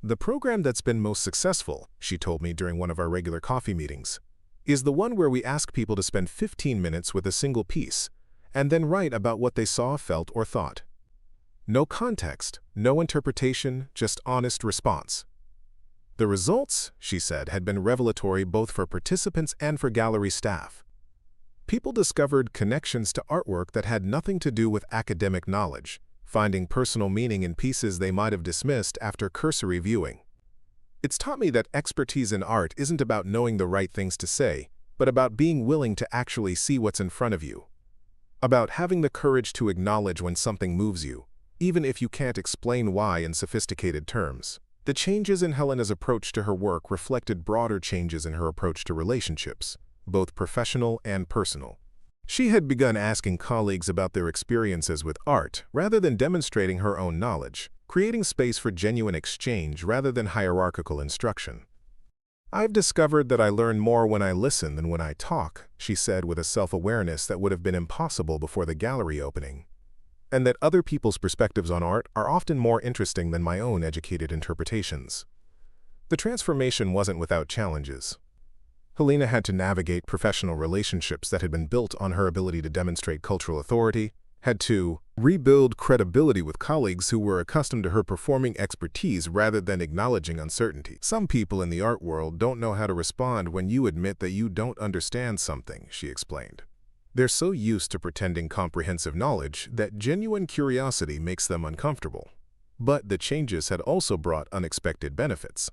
The program that's been most successful, she told me during one of our regular coffee meetings, is the one where we ask people to spend 15 minutes with a single piece, and then write about what they saw, felt, or thought. No context, no interpretation, just honest response. The results, she said, had been revelatory both for participants and for gallery staff. People discovered connections to artwork that had nothing to do with academic knowledge, finding personal meaning in pieces they might have dismissed after cursory viewing. It's taught me that expertise in art isn't about knowing the right things to say, but about being willing to actually see what's in front of you. About having the courage to acknowledge when something moves you, even if you can't explain why in sophisticated terms. The changes in Helena's approach to her work reflected broader changes in her approach to relationships, both professional and personal. She had begun asking colleagues about their experiences with art rather than demonstrating her own knowledge, creating space for genuine exchange rather than hierarchical instruction. "I've discovered that I learn more when I listen than when I talk," she said with a self-awareness that would have been impossible before the gallery opening, and that other people's perspectives on art are often more interesting than my own educated interpretations. The transformation wasn't without challenges. Helena had to navigate professional relationships that had been built on her ability to demonstrate cultural authority, had to rebuild credibility with colleagues who were accustomed to her performing expertise rather than acknowledging uncertainty. "Some people in the art world don't know how to respond when you admit that you don't understand something," she explained. "They're so used to pretending comprehensive knowledge that genuine curiosity makes them uncomfortable." But the changes had also brought unexpected benefits.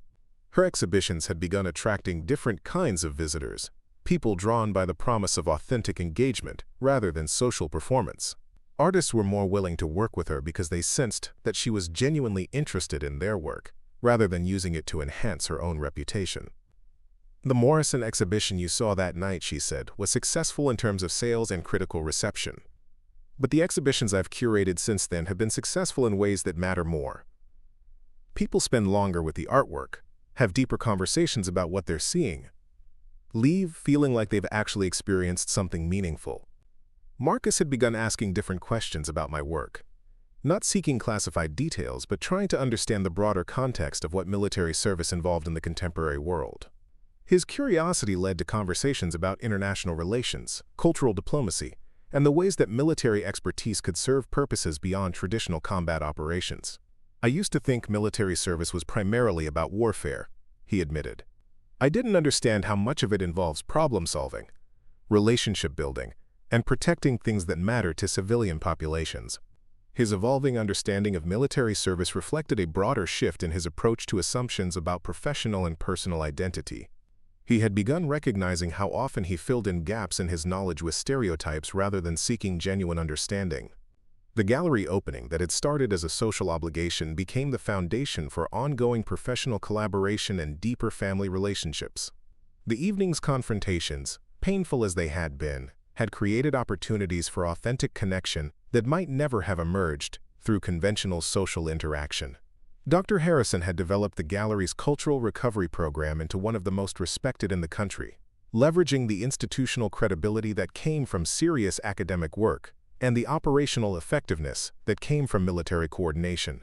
Her exhibitions had begun attracting different kinds of visitors, people drawn by the promise of authentic engagement rather than social performance. Artists were more willing to work with her because they sensed that she was genuinely interested in their work, rather than using it to enhance her own reputation. "The Morrison exhibition you saw that night," she said, "was successful in terms of sales and critical reception. But the exhibitions I've curated since then have been successful in ways that matter more. People spend longer with the artwork, have deeper conversations about what they're seeing, leave feeling like they've actually experienced something meaningful." Marcus had begun asking different questions about my work, not seeking classified details, but trying to understand the broader context of what military service involved in the contemporary world. His curiosity led to conversations about international relations, cultural diplomacy, and the ways that military expertise could serve purposes beyond traditional combat operations. "I used to think military service was primarily about warfare," he admitted. "I didn't understand how much of it involves problem-solving, relationship building, and protecting things that matter to civilian populations." His evolving understanding of military service reflected a broader shift in his approach to assumptions about professional and personal identity. He had begun recognizing how often he filled in gaps in his knowledge with stereotypes rather than seeking genuine understanding. The gallery opening that had started as a social obligation became the foundation for ongoing professional collaboration and deeper family relationships. The evening's confrontations, painful as they had been, had created opportunities for authentic connection that might never have emerged through conventional social interaction. Dr. Harrison had developed the gallery's cultural recovery program into one of the most respected in the country, leveraging the institutional credibility that came from serious academic work and the operational effectiveness that came from military coordination.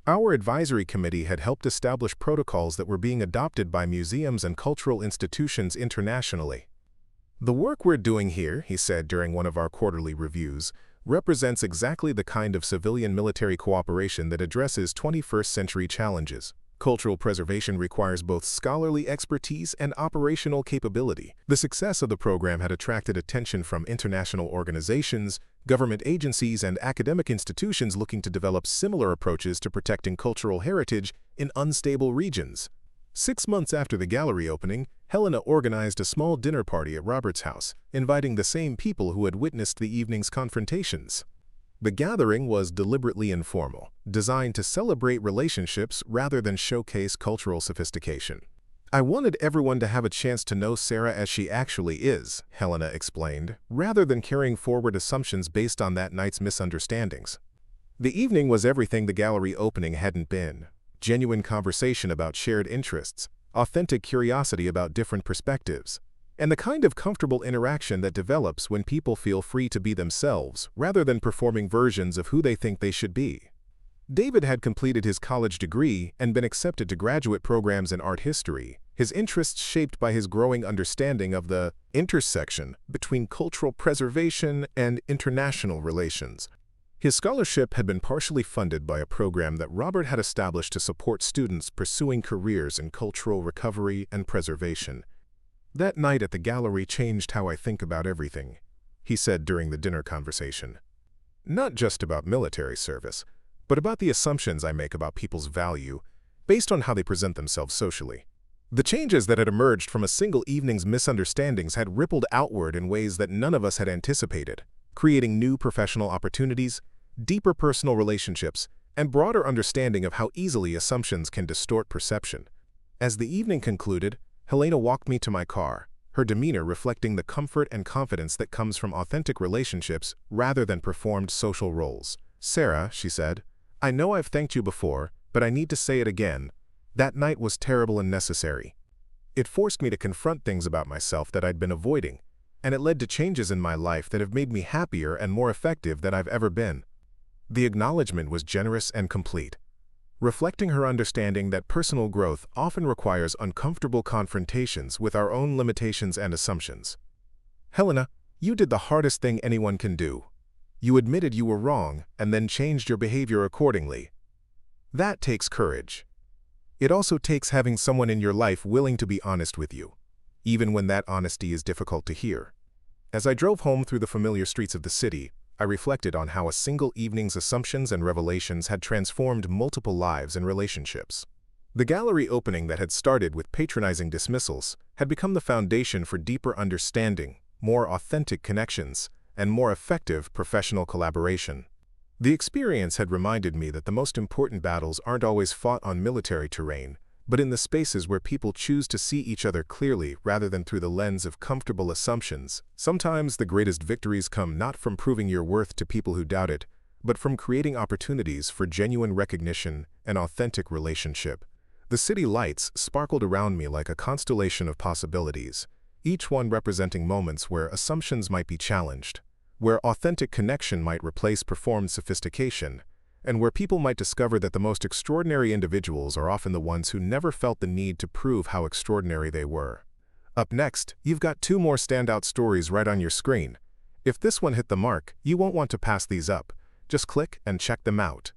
Our advisory committee had helped establish protocols that were being adopted by museums and cultural institutions internationally. "The work we're doing here," he said during one of our quarterly reviews, "represents exactly the kind of civilian-military cooperation that addresses 21st-century challenges. Cultural preservation requires both scholarly expertise and operational capability." The success of the program had attracted attention from international organizations, government agencies, and academic institutions looking to develop similar approaches to protecting cultural heritage in unstable regions. 6 months after the gallery opening, Helena organized a small dinner party at Robert's house, inviting the same people who had witnessed the evening's confrontations. The gathering was deliberately informal, designed to celebrate relationships rather than showcase cultural sophistication. "I wanted everyone to have a chance to know Sarah as she actually is," Helena explained, rather than carrying forward assumptions based on that night's misunderstandings. The evening was everything the gallery opening hadn't been: genuine conversation about shared interests, authentic curiosity about different perspectives, and the kind of comfortable interaction that develops when people feel free to be themselves rather than performing versions of who they think they should be. David had completed his college degree and been accepted to graduate programs in art history, his interests shaped by his growing understanding of the intersection between cultural preservation and international relations. His scholarship had been partially funded by a program that Robert had established to support students pursuing careers in cultural recovery and preservation. "That night at the gallery changed how I think about everything," he said during the dinner conversation. "Not just about military service, but about the assumptions I make about people's value based on how they present themselves socially." The changes that had emerged from a single evening's misunderstandings had rippled outward in ways that none of us had anticipated, creating new professional opportunities, deeper personal relationships, and broader understanding of how easily assumptions can distort perception. As the evening concluded, Helena walked me to my car, her demeanor reflecting the comfort and confidence that comes from authentic relationships rather than performed social roles. "Sarah," she said, "I know I've thanked you before, but I need to say it again. That night was terrible and necessary. It forced me to confront things about myself that I'd been avoiding, and it led to changes in my life that have made me happier and more effective than I've ever been." The acknowledgement was generous and complete, reflecting her understanding that personal growth often requires uncomfortable confrontations with our own limitations and assumptions. "Helena, you did the hardest thing anyone can do. You admitted you were wrong and then changed your behavior accordingly. That takes courage. It also takes having someone in your life willing to be honest with you, even when that honesty is difficult to hear." As I drove home through the familiar streets of the city, I reflected on how a single evening's assumptions and revelations had transformed multiple lives and relationships. The gallery opening that had started with patronizing dismissals had become the foundation for deeper understanding, more authentic connections, and more effective professional collaboration. The experience had reminded me that the most important battles aren't always fought on military terrain, but in the spaces where people choose to see each other clearly rather than through the lens of comfortable assumptions. Sometimes the greatest victories come not from proving your worth to people who doubt it, but from creating opportunities for genuine recognition and authentic relationship. The city lights sparkled around me like a constellation of possibilities, each one representing moments where assumptions might be challenged, where authentic connection might replace performed sophistication, and where people might discover that the most extraordinary individuals are often the ones who never felt the need to prove how extraordinary they were. Up next, you've got 2 more standout stories right on your screen. If this one hit the mark, you won't want to pass these up. Just click and check them out.